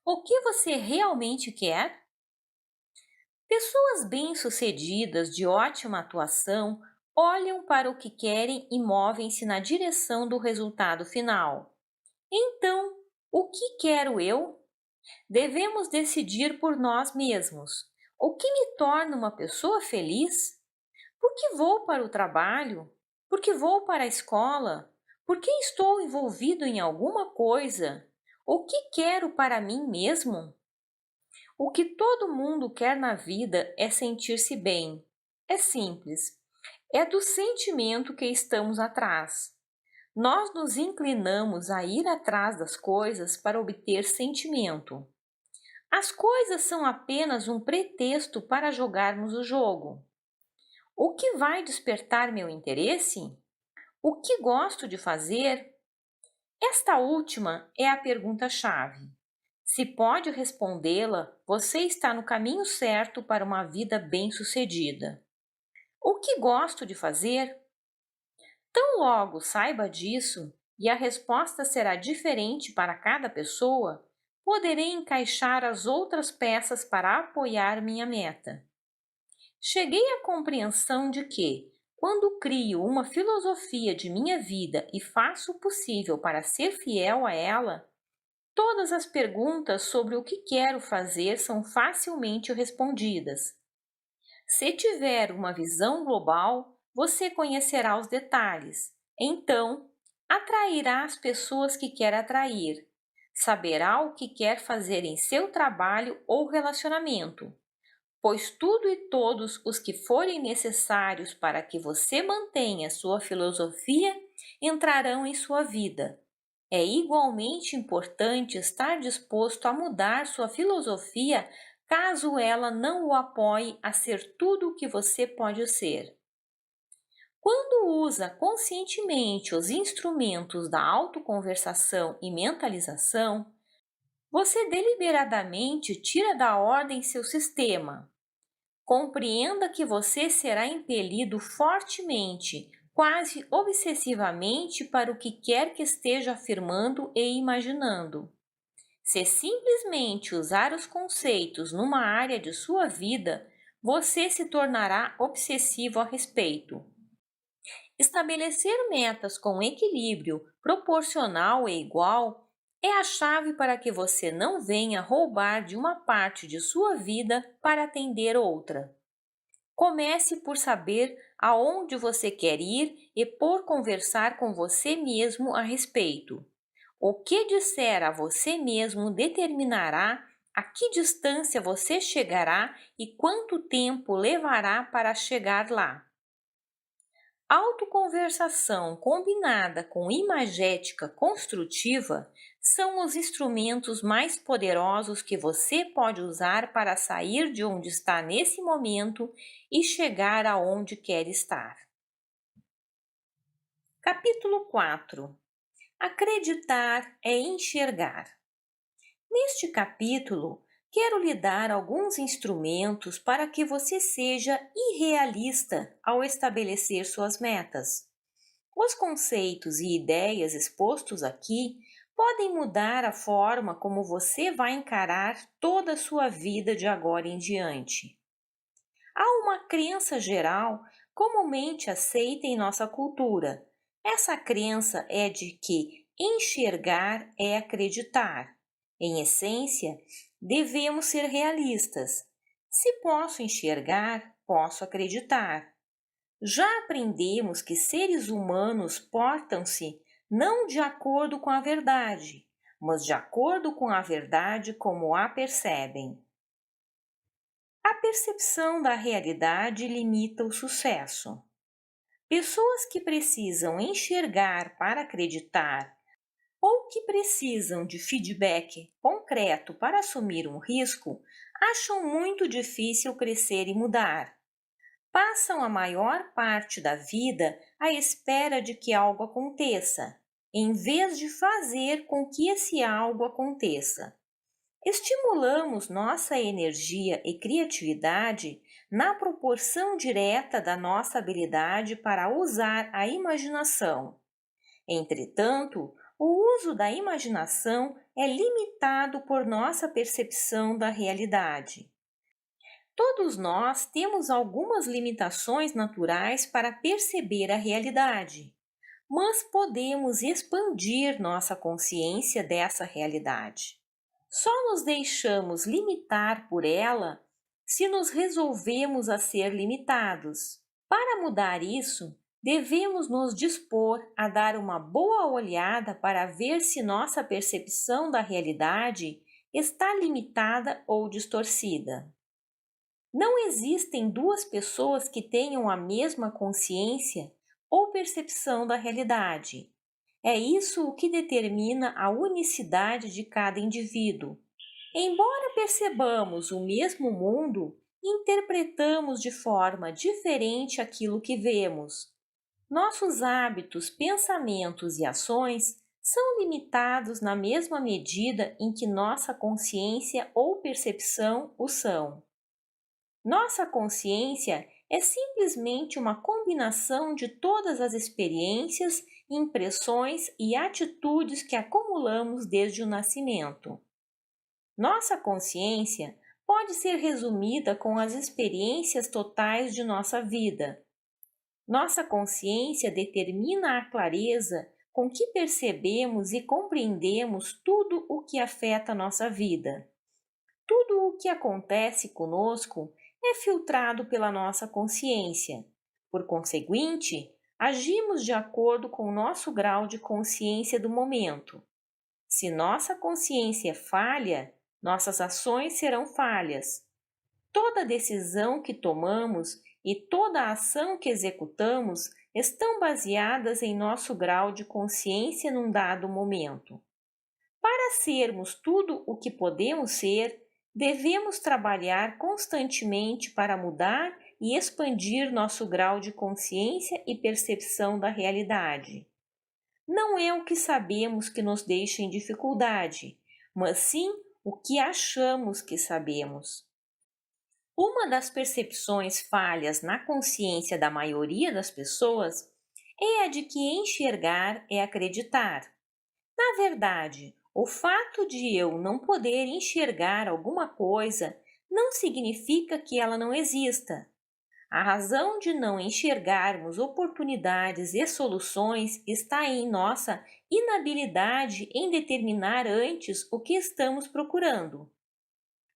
O que você realmente quer? Pessoas bem-sucedidas, de ótima atuação, olham para o que querem e movem-se na direção do resultado final. Então, o que quero eu? Devemos decidir por nós mesmos. O que me torna uma pessoa feliz? Por que vou para o trabalho? Por que vou para a escola? Por que estou envolvido em alguma coisa? O que quero para mim mesmo? O que todo mundo quer na vida é sentir-se bem. É simples. É do sentimento que estamos atrás. Nós nos inclinamos a ir atrás das coisas para obter sentimento. As coisas são apenas um pretexto para jogarmos o jogo. O que vai despertar meu interesse? O que gosto de fazer? Esta última é a pergunta-chave. Se pode respondê-la, você está no caminho certo para uma vida bem-sucedida. O que gosto de fazer? Tão logo saiba disso, e a resposta será diferente para cada pessoa, poderei encaixar as outras peças para apoiar minha meta. Cheguei à compreensão de que, quando crio uma filosofia de minha vida e faço o possível para ser fiel a ela, todas as perguntas sobre o que quero fazer são facilmente respondidas. Se tiver uma visão global, você conhecerá os detalhes. Então, atrairá as pessoas que quer atrair. Saberá o que quer fazer em seu trabalho ou relacionamento, pois tudo e todos os que forem necessários para que você mantenha sua filosofia entrarão em sua vida. É igualmente importante estar disposto a mudar sua filosofia caso ela não o apoie a ser tudo o que você pode ser. Quando usa conscientemente os instrumentos da autoconversação e mentalização, você deliberadamente tira da ordem seu sistema. Compreenda que você será impelido fortemente, quase obsessivamente, para o que quer que esteja afirmando e imaginando. Se simplesmente usar os conceitos numa área de sua vida, você se tornará obsessivo a respeito. Estabelecer metas com equilíbrio proporcional e igual é a chave para que você não venha roubar de uma parte de sua vida para atender outra. Comece por saber aonde você quer ir e por conversar com você mesmo a respeito. O que disser a você mesmo determinará a que distância você chegará e quanto tempo levará para chegar lá. Autoconversação combinada com imagética construtiva são os instrumentos mais poderosos que você pode usar para sair de onde está nesse momento e chegar aonde quer estar. Capítulo 4. Acreditar é enxergar. Neste capítulo, quero lhe dar alguns instrumentos para que você seja irrealista ao estabelecer suas metas. Os conceitos e ideias expostos aqui podem mudar a forma como você vai encarar toda a sua vida de agora em diante. Há uma crença geral comumente aceita em nossa cultura. Essa crença é de que enxergar é acreditar. Em essência, devemos ser realistas. Se posso enxergar, posso acreditar. Já aprendemos que seres humanos portam-se não de acordo com a verdade, mas de acordo com a verdade como a percebem. A percepção da realidade limita o sucesso. Pessoas que precisam enxergar para acreditar ou que precisam de feedback concreto para assumir um risco acham muito difícil crescer e mudar. Passam a maior parte da vida à espera de que algo aconteça, em vez de fazer com que esse algo aconteça. Estimulamos nossa energia e criatividade na proporção direta da nossa habilidade para usar a imaginação. Entretanto, o uso da imaginação é limitado por nossa percepção da realidade. Todos nós temos algumas limitações naturais para perceber a realidade, mas podemos expandir nossa consciência dessa realidade. Só nos deixamos limitar por ela se nos resolvemos a ser limitados. Para mudar isso, devemos nos dispor a dar uma boa olhada para ver se nossa percepção da realidade está limitada ou distorcida. Não existem duas pessoas que tenham a mesma consciência ou percepção da realidade. É isso o que determina a unicidade de cada indivíduo. Embora percebamos o mesmo mundo, interpretamos de forma diferente aquilo que vemos. Nossos hábitos, pensamentos e ações são limitados na mesma medida em que nossa consciência ou percepção o são. Nossa consciência é simplesmente uma combinação de todas as experiências, impressões e atitudes que acumulamos desde o nascimento. Nossa consciência pode ser resumida com as experiências totais de nossa vida. Nossa consciência determina a clareza com que percebemos e compreendemos tudo o que afeta nossa vida. Tudo o que acontece conosco é filtrado pela nossa consciência. Por conseguinte, agimos de acordo com o nosso grau de consciência do momento. Se nossa consciência falha, nossas ações serão falhas. Toda decisão que tomamos e toda ação que executamos estão baseadas em nosso grau de consciência num dado momento. Para sermos tudo o que podemos ser, devemos trabalhar constantemente para mudar e expandir nosso grau de consciência e percepção da realidade. Não é o que sabemos que nos deixa em dificuldade, mas sim o que achamos que sabemos. Uma das percepções falhas na consciência da maioria das pessoas é a de que enxergar é acreditar. Na verdade, o fato de eu não poder enxergar alguma coisa não significa que ela não exista. A razão de não enxergarmos oportunidades e soluções está em nossa inabilidade em determinar antes o que estamos procurando.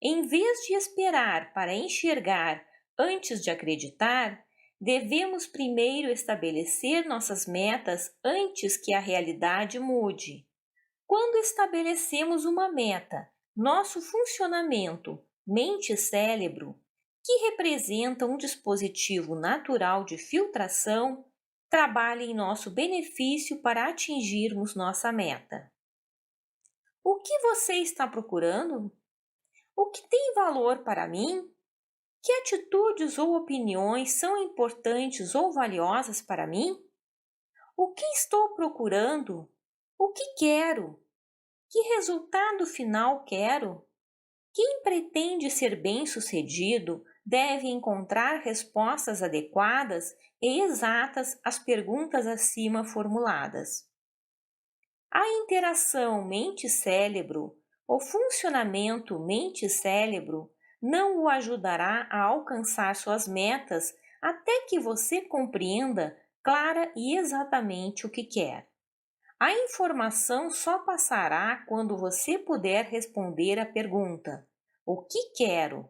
Em vez de esperar para enxergar antes de acreditar, devemos primeiro estabelecer nossas metas antes que a realidade mude. Quando estabelecemos uma meta, nosso funcionamento, mente e cérebro, que representa um dispositivo natural de filtração, trabalhe em nosso benefício para atingirmos nossa meta. O que você está procurando? O que tem valor para mim? Que atitudes ou opiniões são importantes ou valiosas para mim? O que estou procurando? O que quero? Que resultado final quero? Quem pretende ser bem-sucedido deve encontrar respostas adequadas e exatas às perguntas acima formuladas. A interação mente-cérebro, o funcionamento mente-cérebro, não o ajudará a alcançar suas metas até que você compreenda clara e exatamente o que quer. A informação só passará quando você puder responder a pergunta: o que quero?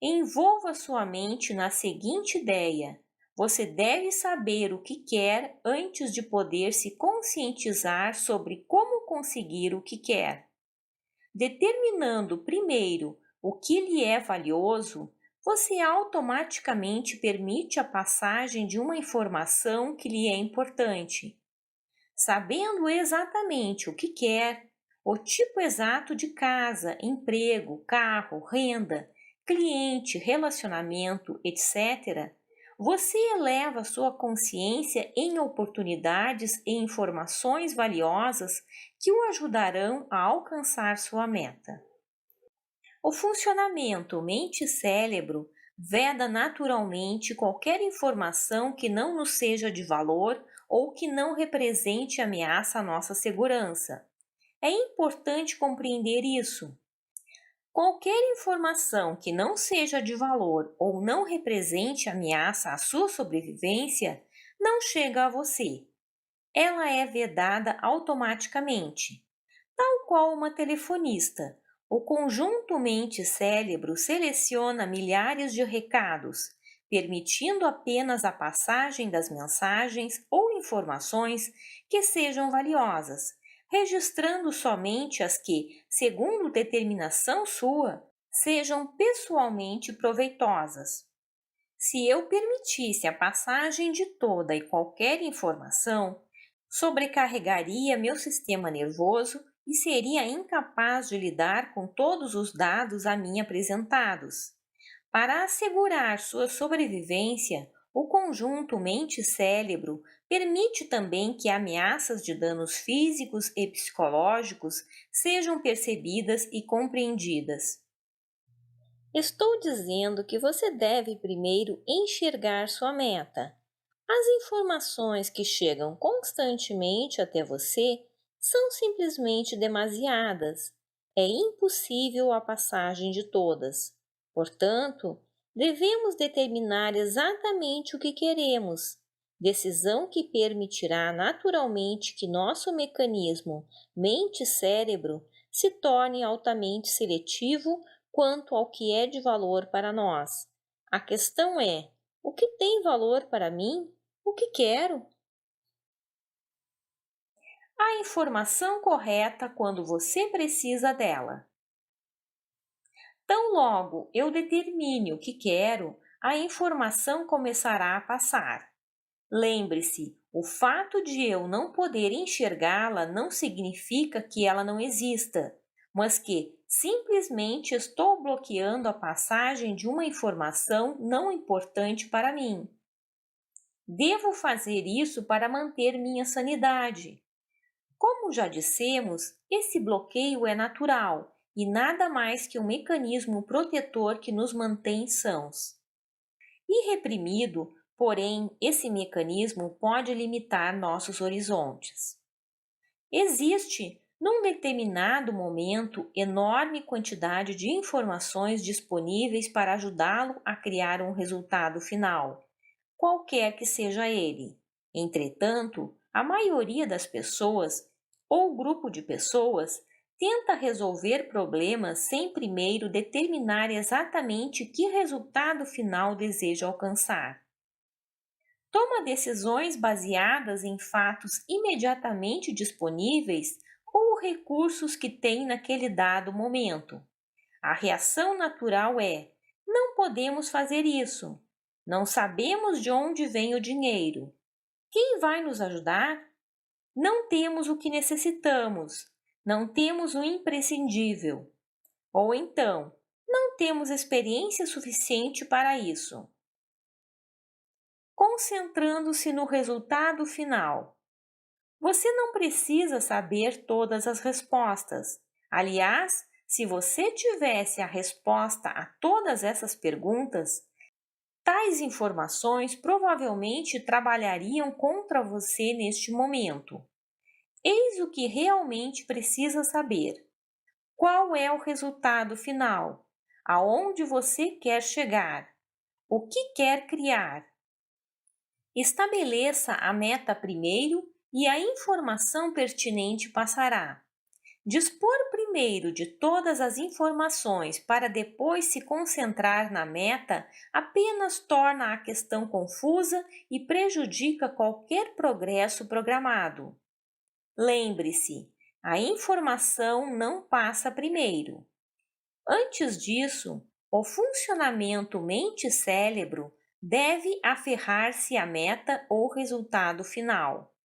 Envolva sua mente na seguinte ideia: você deve saber o que quer antes de poder se conscientizar sobre como conseguir o que quer. Determinando primeiro o que lhe é valioso, você automaticamente permite a passagem de uma informação que lhe é importante. Sabendo exatamente o que quer, o tipo exato de casa, emprego, carro, renda, cliente, relacionamento, etc., você eleva sua consciência em oportunidades e informações valiosas que o ajudarão a alcançar sua meta. O funcionamento mente-cérebro veda naturalmente qualquer informação que não nos seja de valor ou que não represente ameaça à nossa segurança. É importante compreender isso. Qualquer informação que não seja de valor ou não represente ameaça à sua sobrevivência não chega a você. Ela é vedada automaticamente. Tal qual uma telefonista, o conjunto mente-cérebro seleciona milhares de recados, permitindo apenas a passagem das mensagens ou informações que sejam valiosas, registrando somente as que, segundo determinação sua, sejam pessoalmente proveitosas. Se eu permitisse a passagem de toda e qualquer informação, sobrecarregaria meu sistema nervoso e seria incapaz de lidar com todos os dados a mim apresentados. Para assegurar sua sobrevivência, o conjunto mente-cérebro permite também que ameaças de danos físicos e psicológicos sejam percebidas e compreendidas. Estou dizendo que você deve primeiro enxergar sua meta. As informações que chegam constantemente até você são simplesmente demasiadas. É impossível a passagem de todas. Portanto, devemos determinar exatamente o que queremos, decisão que permitirá naturalmente que nosso mecanismo mente-cérebro se torne altamente seletivo quanto ao que é de valor para nós. A questão é: o que tem valor para mim? O que quero? A informação correta quando você precisa dela. Tão logo eu determine o que quero, a informação começará a passar. Lembre-se, o fato de eu não poder enxergá-la não significa que ela não exista, mas que simplesmente estou bloqueando a passagem de uma informação não importante para mim. Devo fazer isso para manter minha sanidade. Como já dissemos, esse bloqueio é natural e nada mais que um mecanismo protetor que nos mantém sãos. Irreprimido, porém, esse mecanismo pode limitar nossos horizontes. Existe, num determinado momento, enorme quantidade de informações disponíveis para ajudá-lo a criar um resultado final, qualquer que seja ele. Entretanto, a maioria das pessoas, ou grupo de pessoas, tenta resolver problemas sem primeiro determinar exatamente que resultado final deseja alcançar. Toma decisões baseadas em fatos imediatamente disponíveis ou recursos que tem naquele dado momento. A reação natural é: não podemos fazer isso. Não sabemos de onde vem o dinheiro. Quem vai nos ajudar? Não temos o que necessitamos, não temos o imprescindível. Ou então, não temos experiência suficiente para isso. Concentrando-se no resultado final. Você não precisa saber todas as respostas. Aliás, se você tivesse a resposta a todas essas perguntas, tais informações provavelmente trabalhariam contra você neste momento. Eis o que realmente precisa saber. Qual é o resultado final? Aonde você quer chegar? O que quer criar? Estabeleça a meta primeiro e a informação pertinente passará. Dispor primeiro de todas as informações para depois se concentrar na meta apenas torna a questão confusa e prejudica qualquer progresso programado. Lembre-se, a informação não passa primeiro. Antes disso, o funcionamento mente-cérebro deve aferrar-se à meta ou resultado final.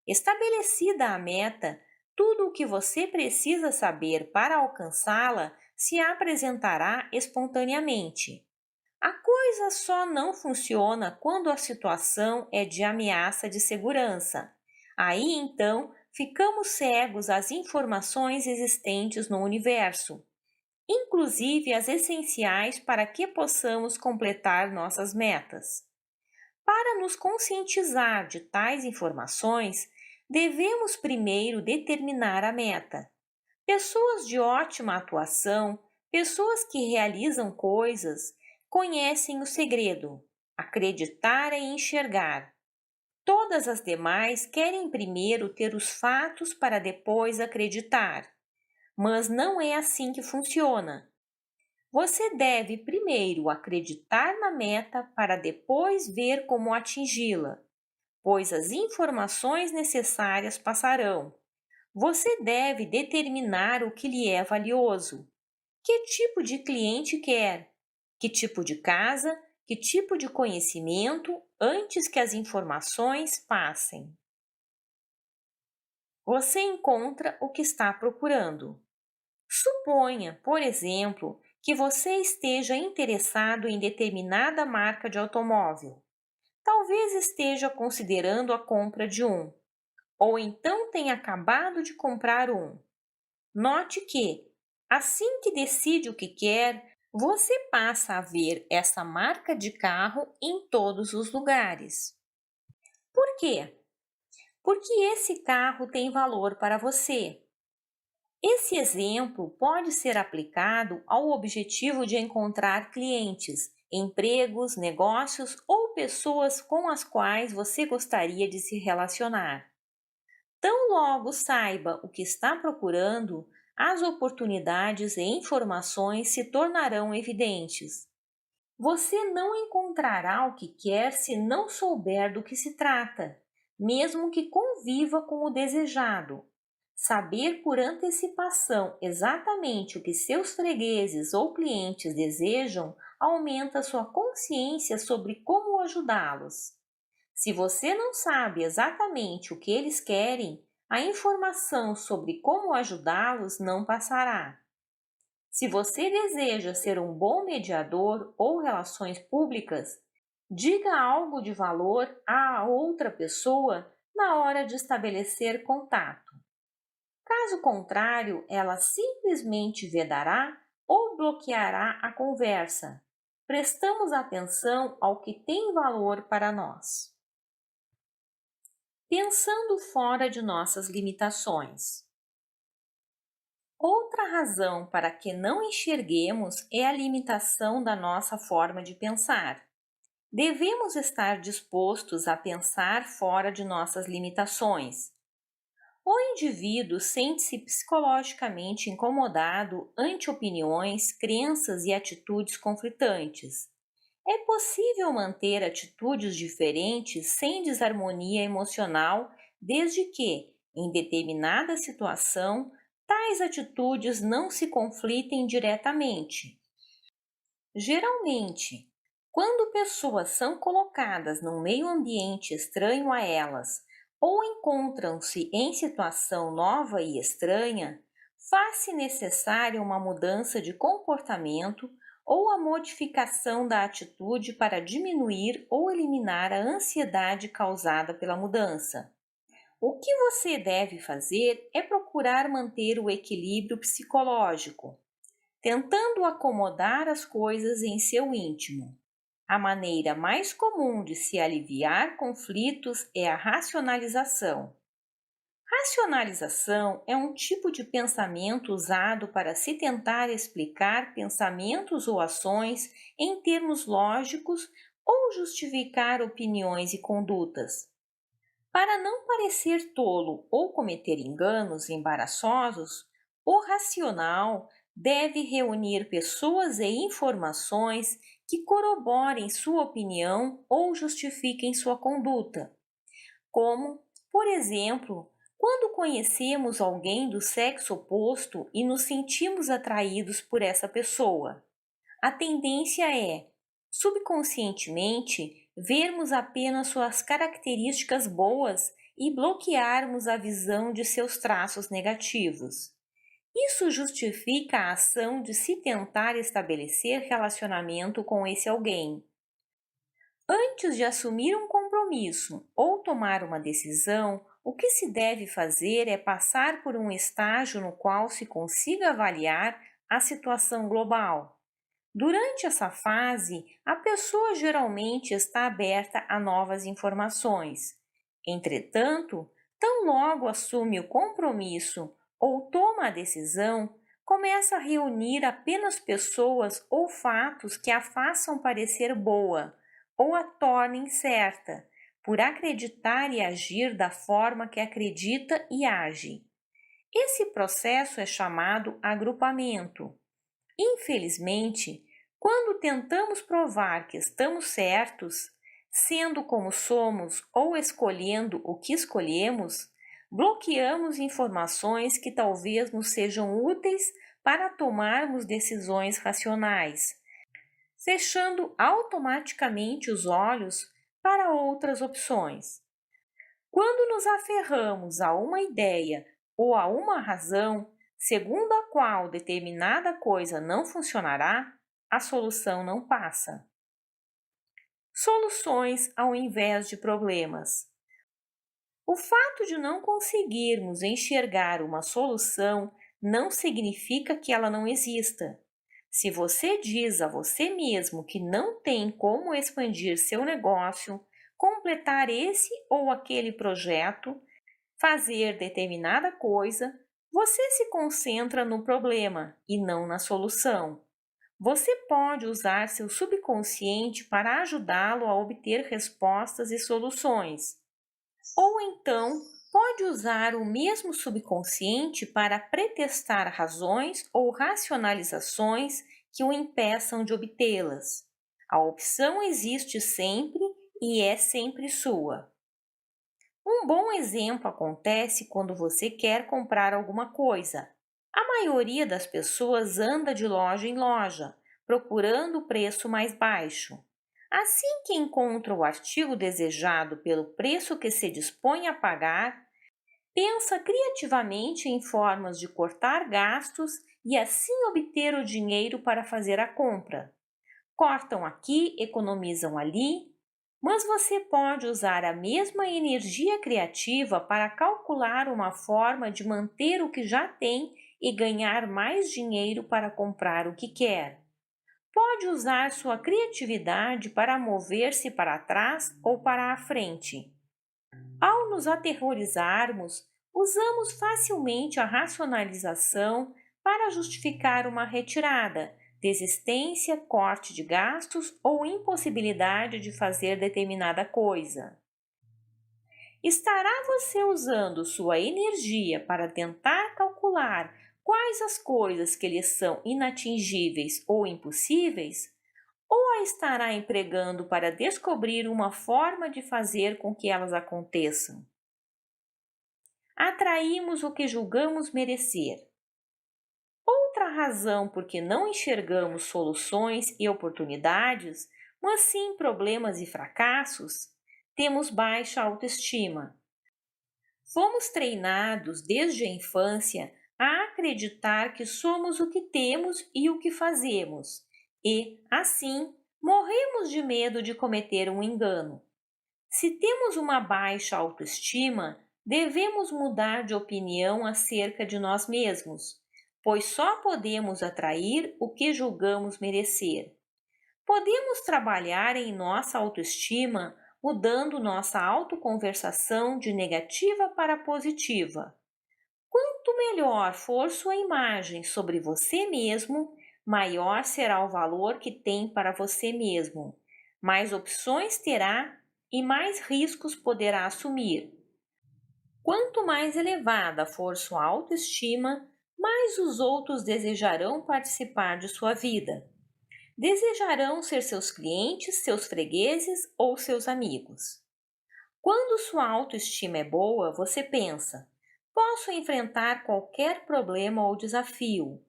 Estabelecida a meta, tudo o que você precisa saber para alcançá-la se apresentará espontaneamente. A coisa só não funciona quando a situação é de ameaça de segurança. Aí então ficamos cegos às informações existentes no universo, inclusive as essenciais para que possamos completar nossas metas. Para nos conscientizar de tais informações, devemos primeiro determinar a meta. Pessoas de ótima atuação, pessoas que realizam coisas, conhecem o segredo: acreditar é enxergar. Todas as demais querem primeiro ter os fatos para depois acreditar. Mas não é assim que funciona. Você deve primeiro acreditar na meta para depois ver como atingi-la, pois as informações necessárias passarão. Você deve determinar o que lhe é valioso. Que tipo de cliente quer? Que tipo de casa? Que tipo de conhecimento antes que as informações passem? Você encontra o que está procurando. Suponha, por exemplo, que você esteja interessado em determinada marca de automóvel. Talvez esteja considerando a compra de um, ou então tenha acabado de comprar um. Note que, assim que decide o que quer, você passa a ver essa marca de carro em todos os lugares. Por quê? Porque esse carro tem valor para você. Esse exemplo pode ser aplicado ao objetivo de encontrar clientes, empregos, negócios ou pessoas com as quais você gostaria de se relacionar. Tão logo saiba o que está procurando, as oportunidades e informações se tornarão evidentes. Você não encontrará o que quer se não souber do que se trata, mesmo que conviva com o desejado. Saber por antecipação exatamente o que seus fregueses ou clientes desejam aumenta sua consciência sobre como ajudá-los. Se você não sabe exatamente o que eles querem, a informação sobre como ajudá-los não passará. Se você deseja ser um bom mediador ou relações públicas, diga algo de valor à outra pessoa na hora de estabelecer contato. Caso contrário, ela simplesmente vedará ou bloqueará a conversa. Prestamos atenção ao que tem valor para nós. Pensando fora de nossas limitações. Outra razão para que não enxerguemos é a limitação da nossa forma de pensar. Devemos estar dispostos a pensar fora de nossas limitações. O indivíduo sente-se psicologicamente incomodado ante opiniões, crenças e atitudes conflitantes. É possível manter atitudes diferentes sem desarmonia emocional, desde que, em determinada situação, tais atitudes não se conflitem diretamente. Geralmente, Quando pessoas são colocadas num meio ambiente estranho a elas ou encontram-se em situação nova e estranha, faz-se necessária uma mudança de comportamento ou a modificação da atitude para diminuir ou eliminar a ansiedade causada pela mudança. O que você deve fazer é procurar manter o equilíbrio psicológico, tentando acomodar as coisas em seu íntimo. A maneira mais comum de se aliviar conflitos é a racionalização. Racionalização é um tipo de pensamento usado para se tentar explicar pensamentos ou ações em termos lógicos ou justificar opiniões e condutas. Para não parecer tolo ou cometer enganos embaraçosos, o racional deve reunir pessoas e informações que corroborem sua opinião ou justifiquem sua conduta, como, por exemplo, quando conhecemos alguém do sexo oposto e nos sentimos atraídos por essa pessoa. A tendência é, subconscientemente, vermos apenas suas características boas e bloquearmos a visão de seus traços negativos. Isso justifica a ação de se tentar estabelecer relacionamento com esse alguém. Antes de assumir um compromisso ou tomar uma decisão, o que se deve fazer é passar por um estágio no qual se consiga avaliar a situação global. Durante essa fase, a pessoa geralmente está aberta a novas informações. Entretanto, tão logo assume o compromisso ou toma a decisão, começa a reunir apenas pessoas ou fatos que a façam parecer boa ou a tornem certa, por acreditar e agir da forma que acredita e age. Esse processo é chamado agrupamento. Infelizmente, quando tentamos provar que estamos certos, sendo como somos ou escolhendo o que escolhemos, bloqueamos informações que talvez nos sejam úteis para tomarmos decisões racionais, fechando automaticamente os olhos para outras opções. Quando nos aferramos a uma ideia ou a uma razão, segundo a qual determinada coisa não funcionará, a solução não passa. Soluções ao invés de problemas. O fato de não conseguirmos enxergar uma solução não significa que ela não exista. Se você diz a você mesmo que não tem como expandir seu negócio, completar esse ou aquele projeto, fazer determinada coisa, você se concentra no problema e não na solução. Você pode usar seu subconsciente para ajudá-lo a obter respostas e soluções. Ou então, pode usar o mesmo subconsciente para pretextar razões ou racionalizações que o impeçam de obtê-las. A opção existe sempre e é sempre sua. Um bom exemplo acontece quando você quer comprar alguma coisa. A maioria das pessoas anda de loja em loja, procurando o preço mais baixo. Assim que encontra o artigo desejado pelo preço que se dispõe a pagar, pensa criativamente em formas de cortar gastos e assim obter o dinheiro para fazer a compra. Cortam aqui, economizam ali, mas você pode usar a mesma energia criativa para calcular uma forma de manter o que já tem e ganhar mais dinheiro para comprar o que quer. Pode usar sua criatividade para mover-se para trás ou para a frente. Ao nos aterrorizarmos, usamos facilmente a racionalização para justificar uma retirada, desistência, corte de gastos ou impossibilidade de fazer determinada coisa. Estará você usando sua energia para tentar calcular quais as coisas que lhe são inatingíveis ou impossíveis? Ou a estará empregando para descobrir uma forma de fazer com que elas aconteçam? Atraímos o que julgamos merecer. Outra razão por que não enxergamos soluções e oportunidades mas sim problemas e fracassos, temos baixa autoestima. Fomos treinados desde a infância a acreditar que somos o que temos e o que fazemos, e, assim, morremos de medo de cometer um engano. Se temos uma baixa autoestima, devemos mudar de opinião acerca de nós mesmos, pois só podemos atrair o que julgamos merecer. Podemos trabalhar em nossa autoestima mudando nossa autoconversação de negativa para positiva. Quanto melhor for sua imagem sobre você mesmo, maior será o valor que tem para você mesmo. Mais opções terá e mais riscos poderá assumir. Quanto mais elevada for sua autoestima, mais os outros desejarão participar de sua vida. Desejarão ser seus clientes, seus fregueses ou seus amigos. Quando sua autoestima é boa, você pensa: posso enfrentar qualquer problema ou desafio.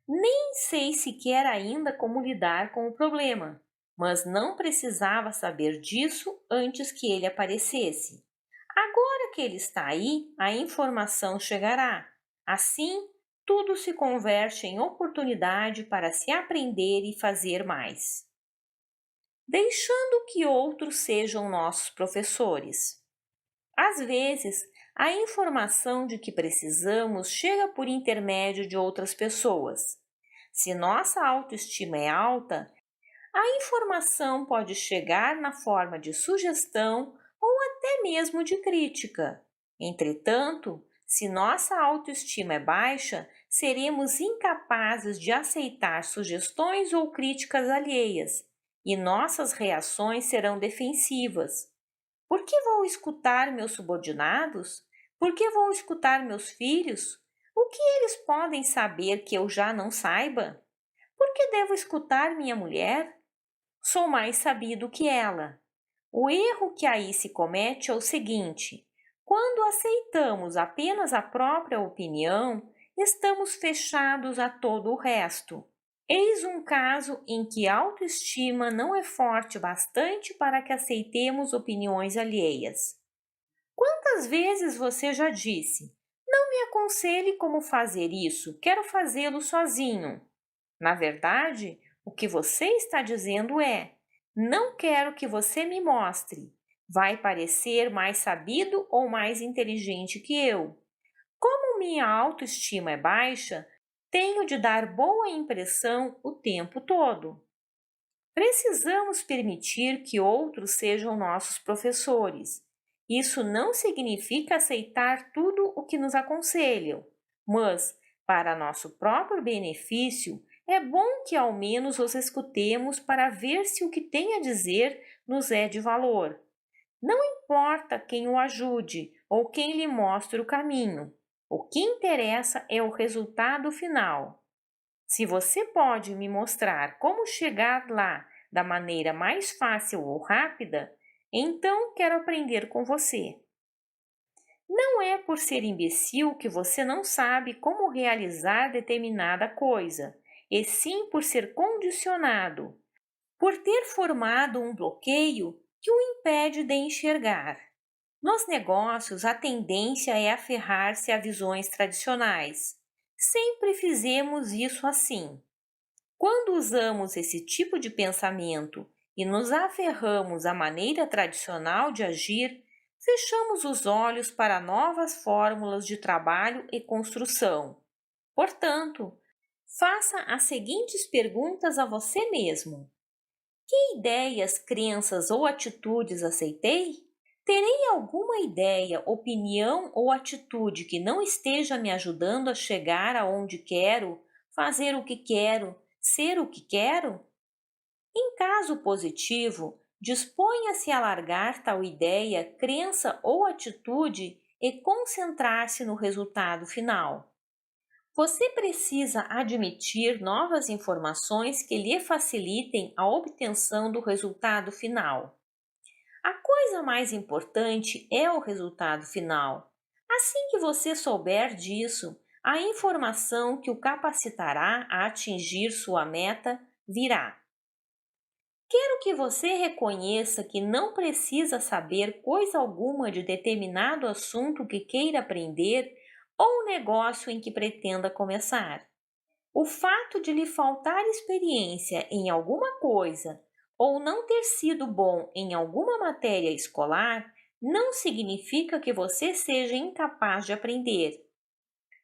Nem sei sequer ainda como lidar com o problema, mas não precisava saber disso antes que ele aparecesse. Agora que ele está aí, a informação chegará. Assim, tudo se converte em oportunidade para se aprender e fazer mais. Deixando que outros sejam nossos professores. Às vezes, a informação de que precisamos chega por intermédio de outras pessoas. Se nossa autoestima é alta, a informação pode chegar na forma de sugestão ou até mesmo de crítica. Entretanto, se nossa autoestima é baixa, seremos incapazes de aceitar sugestões ou críticas alheias, e nossas reações serão defensivas. Por que vou escutar meus subordinados? Por que vou escutar meus filhos? O que eles podem saber que eu já não saiba? Por que devo escutar minha mulher? Sou mais sabido que ela. O erro que aí se comete é o seguinte: quando aceitamos apenas a própria opinião, estamos fechados a todo o resto. Eis um caso em que a autoestima não é forte bastante para que aceitemos opiniões alheias. Quantas vezes você já disse: não me aconselhe como fazer isso, quero fazê-lo sozinho? Na verdade, o que você está dizendo é: não quero que você me mostre. Vai parecer mais sabido ou mais inteligente que eu. Como minha autoestima é baixa, tenho de dar boa impressão o tempo todo. Precisamos permitir que outros sejam nossos professores. Isso não significa aceitar tudo o que nos aconselham, mas, para nosso próprio benefício, é bom que ao menos os escutemos para ver se o que tem a dizer nos é de valor. Não importa quem o ajude ou quem lhe mostre o caminho. O que interessa é o resultado final. Se você pode me mostrar como chegar lá da maneira mais fácil ou rápida, então quero aprender com você. Não é por ser imbecil que você não sabe como realizar determinada coisa, e sim por ser condicionado, por ter formado um bloqueio que o impede de enxergar. Nos negócios, a tendência é aferrar-se a visões tradicionais. Sempre fizemos isso assim. Quando usamos esse tipo de pensamento e nos aferramos à maneira tradicional de agir, fechamos os olhos para novas fórmulas de trabalho e construção. Portanto, faça as seguintes perguntas a você mesmo: que ideias, crenças ou atitudes aceitei? Terei alguma ideia, opinião ou atitude que não esteja me ajudando a chegar aonde quero, fazer o que quero, ser o que quero? Em caso positivo, disponha-se a largar tal ideia, crença ou atitude e concentrar-se no resultado final. Você precisa admitir novas informações que lhe facilitem a obtenção do resultado final. A coisa mais importante é o resultado final. Assim que você souber disso, a informação que o capacitará a atingir sua meta virá. Quero que você reconheça que não precisa saber coisa alguma de determinado assunto que queira aprender ou negócio em que pretenda começar. O fato de lhe faltar experiência em alguma coisa ou não ter sido bom em alguma matéria escolar não significa que você seja incapaz de aprender.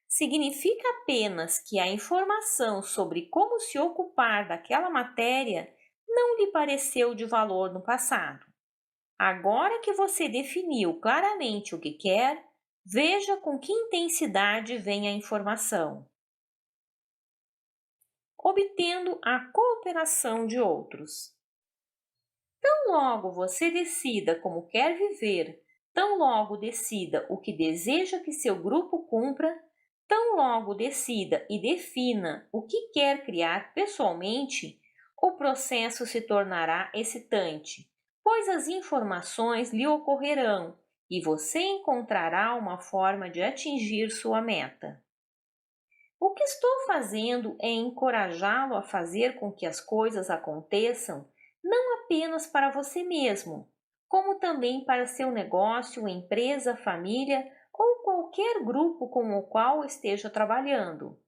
Significa apenas que a informação sobre como se ocupar daquela matéria não lhe pareceu de valor no passado. Agora que você definiu claramente o que quer, veja com que intensidade vem a informação. Obtendo a cooperação de outros. Tão logo você decida como quer viver, tão logo decida o que deseja que seu grupo cumpra, tão logo decida e defina o que quer criar pessoalmente, o processo se tornará excitante, pois as informações lhe ocorrerão e você encontrará uma forma de atingir sua meta. O que estou fazendo é encorajá-lo a fazer com que as coisas aconteçam não apenas para você mesmo, como também para seu negócio, empresa, família ou qualquer grupo com o qual esteja trabalhando.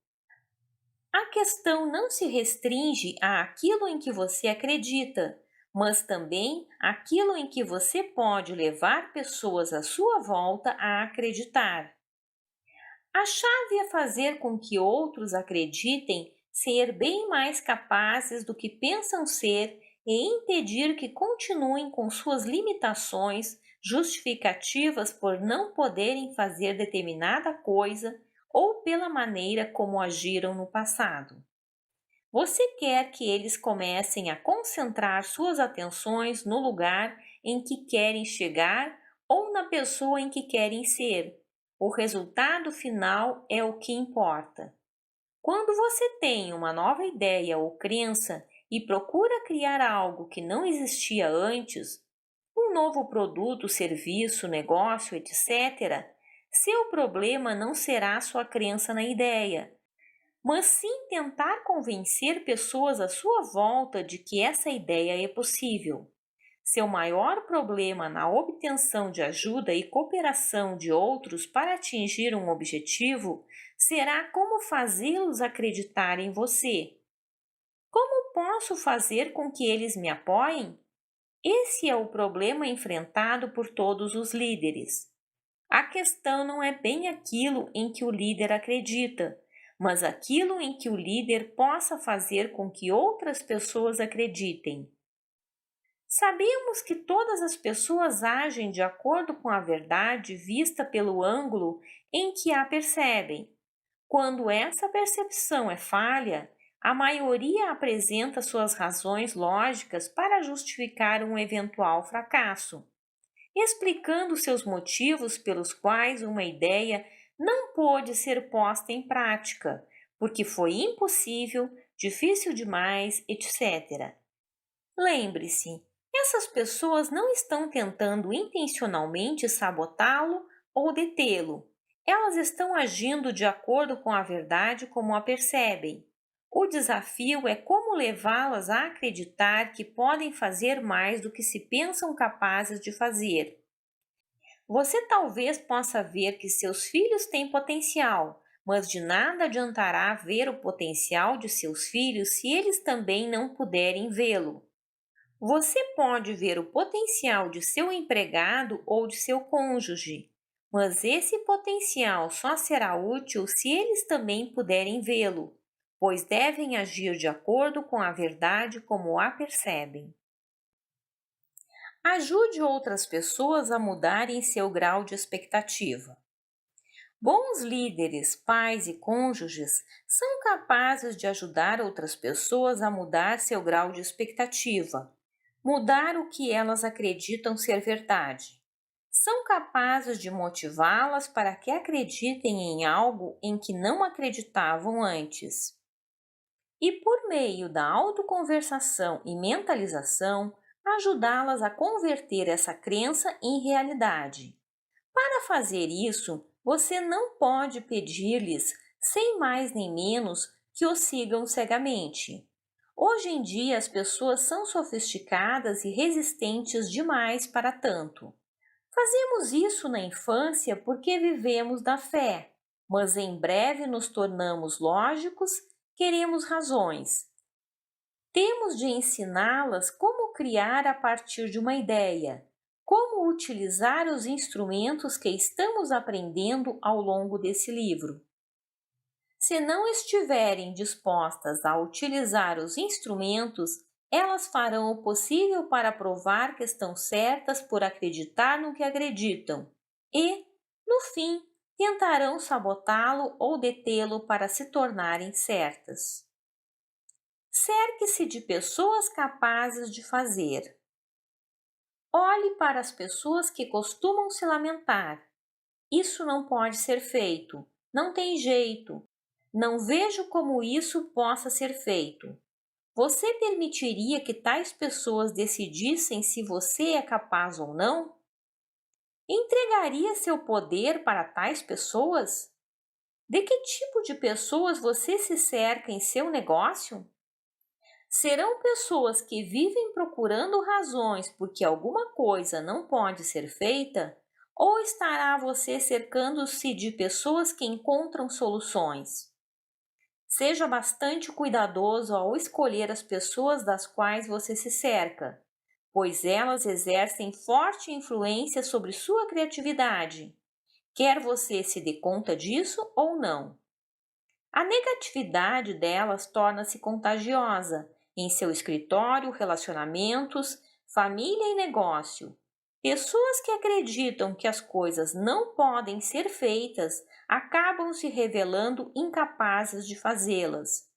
A questão não se restringe àquilo em que você acredita, mas também àquilo em que você pode levar pessoas à sua volta a acreditar. A chave é fazer com que outros acreditem ser bem mais capazes do que pensam ser e impedir que continuem com suas limitações justificativas por não poderem fazer determinada coisa ou pela maneira como agiram no passado. Você quer que eles comecem a concentrar suas atenções no lugar em que querem chegar ou na pessoa em que querem ser. O resultado final é o que importa. Quando você tem uma nova ideia ou crença e procura criar algo que não existia antes, um novo produto, serviço, negócio, etc., seu problema não será sua crença na ideia, mas sim tentar convencer pessoas à sua volta de que essa ideia é possível. Seu maior problema na obtenção de ajuda e cooperação de outros para atingir um objetivo será como fazê-los acreditar em você. Como posso fazer com que eles me apoiem? Esse é o problema enfrentado por todos os líderes. A questão não é bem aquilo em que o líder acredita, mas aquilo em que o líder possa fazer com que outras pessoas acreditem. Sabemos que todas as pessoas agem de acordo com a verdade vista pelo ângulo em que a percebem. Quando essa percepção é falha, a maioria apresenta suas razões lógicas para justificar um eventual fracasso, explicando seus motivos pelos quais uma ideia não pôde ser posta em prática, porque foi impossível, difícil demais, etc. Lembre-se, essas pessoas não estão tentando intencionalmente sabotá-lo ou detê-lo. Elas estão agindo de acordo com a verdade como a percebem. O desafio é como levá-las a acreditar que podem fazer mais do que se pensam capazes de fazer. Você talvez possa ver que seus filhos têm potencial, mas de nada adiantará ver o potencial de seus filhos se eles também não puderem vê-lo. Você pode ver o potencial de seu empregado ou de seu cônjuge, mas esse potencial só será útil se eles também puderem vê-lo, pois devem agir de acordo com a verdade como a percebem. Ajude outras pessoas a mudarem seu grau de expectativa. Bons líderes, pais e cônjuges são capazes de ajudar outras pessoas a mudar seu grau de expectativa, mudar o que elas acreditam ser verdade. São capazes de motivá-las para que acreditem em algo em que não acreditavam antes. E por meio da autoconversação e mentalização, ajudá-las a converter essa crença em realidade. Para fazer isso, você não pode pedir-lhes, sem mais nem menos, que o sigam cegamente. Hoje em dia, as pessoas são sofisticadas e resistentes demais para tanto. Fazemos isso na infância porque vivemos da fé, mas em breve nos tornamos lógicos, queremos razões. Temos de ensiná-las como criar a partir de uma ideia, como utilizar os instrumentos que estamos aprendendo ao longo desse livro. Se não estiverem dispostas a utilizar os instrumentos, elas farão o possível para provar que estão certas por acreditar no que acreditam e, no fim, tentarão sabotá-lo ou detê-lo para se tornarem certas. Cerque-se de pessoas capazes de fazer. Olhe para as pessoas que costumam se lamentar. Isso não pode ser feito. Não tem jeito. Não vejo como isso possa ser feito. Você permitiria que tais pessoas decidissem se você é capaz ou não? Entregaria seu poder para tais pessoas? De que tipo de pessoas você se cerca em seu negócio? Serão pessoas que vivem procurando razões porque alguma coisa não pode ser feita? Ou estará você cercando-se de pessoas que encontram soluções? Seja bastante cuidadoso ao escolher as pessoas das quais você se cerca, pois elas exercem forte influência sobre sua criatividade, quer você se dê conta disso ou não. A negatividade delas torna-se contagiosa em seu escritório, relacionamentos, família e negócio. Pessoas que acreditam que as coisas não podem ser feitas acabam se revelando incapazes de fazê-las.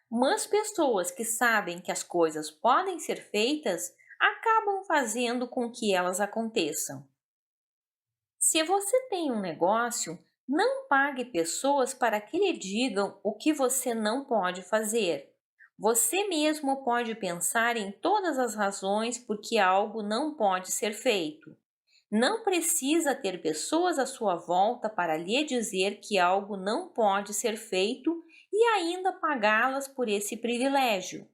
Mas pessoas que sabem que as coisas podem ser feitas acabam fazendo com que elas aconteçam. Se você tem um negócio, não pague pessoas para que lhe digam o que você não pode fazer. Você mesmo pode pensar em todas as razões por que algo não pode ser feito. Não precisa ter pessoas à sua volta para lhe dizer que algo não pode ser feito e ainda pagá-las por esse privilégio.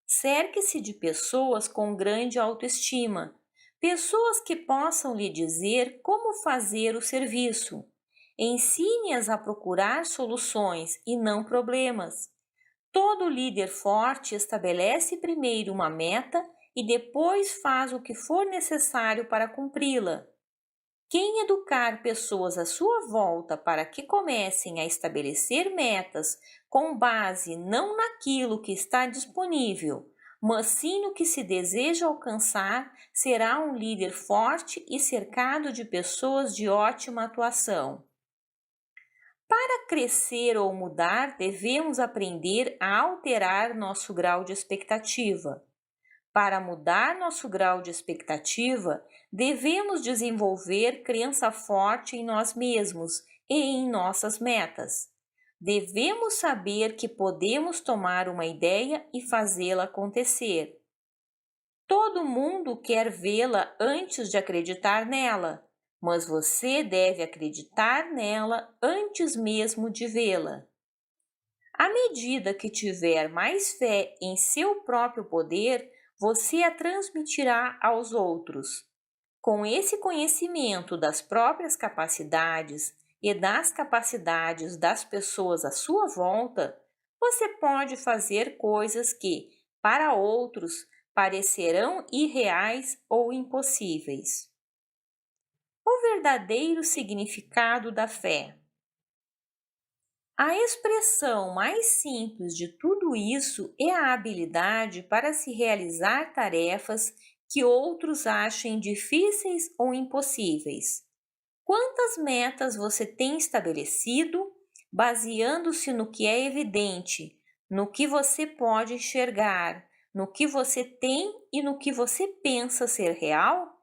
Cerque-se de pessoas com grande autoestima, pessoas que possam lhe dizer como fazer o serviço. Ensine-as a procurar soluções e não problemas. Todo líder forte estabelece primeiro uma meta e depois faz o que for necessário para cumpri-la. Quem educar pessoas à sua volta para que comecem a estabelecer metas com base não naquilo que está disponível, mas sim no que se deseja alcançar, será um líder forte e cercado de pessoas de ótima atuação. Para crescer ou mudar, devemos aprender a alterar nosso grau de expectativa. Para mudar nosso grau de expectativa, devemos desenvolver crença forte em nós mesmos e em nossas metas. Devemos saber que podemos tomar uma ideia e fazê-la acontecer. Todo mundo quer vê-la antes de acreditar nela, mas você deve acreditar nela antes mesmo de vê-la. À medida que tiver mais fé em seu próprio poder, você a transmitirá aos outros. Com esse conhecimento das próprias capacidades e das capacidades das pessoas à sua volta, você pode fazer coisas que, para outros, parecerão irreais ou impossíveis. O verdadeiro significado da fé. A expressão mais simples de tudo isso é a habilidade para se realizar tarefas que outros achem difíceis ou impossíveis. Quantas metas você tem estabelecido, baseando-se no que é evidente, no que você pode enxergar, no que você tem e no que você pensa ser real?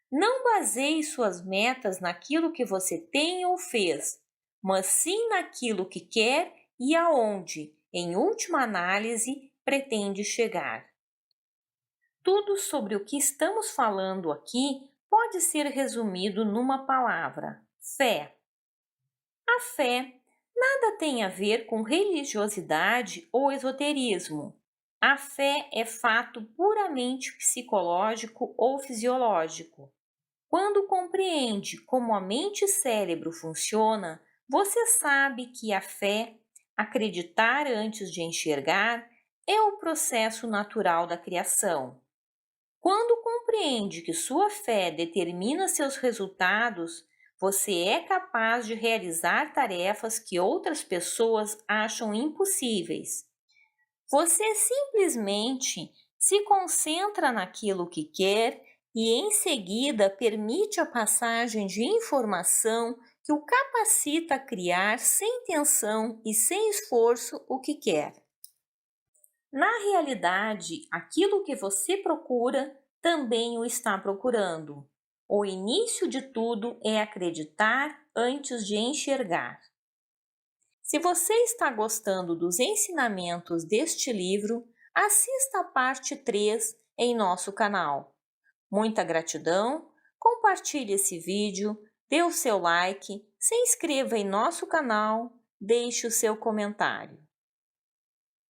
Não baseie suas metas naquilo que você tem ou fez, mas sim naquilo que quer e aonde, em última análise, pretende chegar. Tudo sobre o que estamos falando aqui pode ser resumido numa palavra: fé. A fé nada tem a ver com religiosidade ou esoterismo. A fé é fato puramente psicológico ou fisiológico. Quando compreende como a mente e cérebro funciona, você sabe que a fé, acreditar antes de enxergar, é o processo natural da criação. Quando compreende que sua fé determina seus resultados, você é capaz de realizar tarefas que outras pessoas acham impossíveis. Você simplesmente se concentra naquilo que quer e, em seguida, permite a passagem de informação que o capacita a criar sem tensão e sem esforço o que quer. Na realidade, aquilo que você procura também o está procurando. O início de tudo é acreditar antes de enxergar. Se você está gostando dos ensinamentos deste livro, assista a parte 3 em nosso canal. Muita gratidão, compartilhe esse vídeo, dê o seu like, se inscreva em nosso canal, deixe o seu comentário.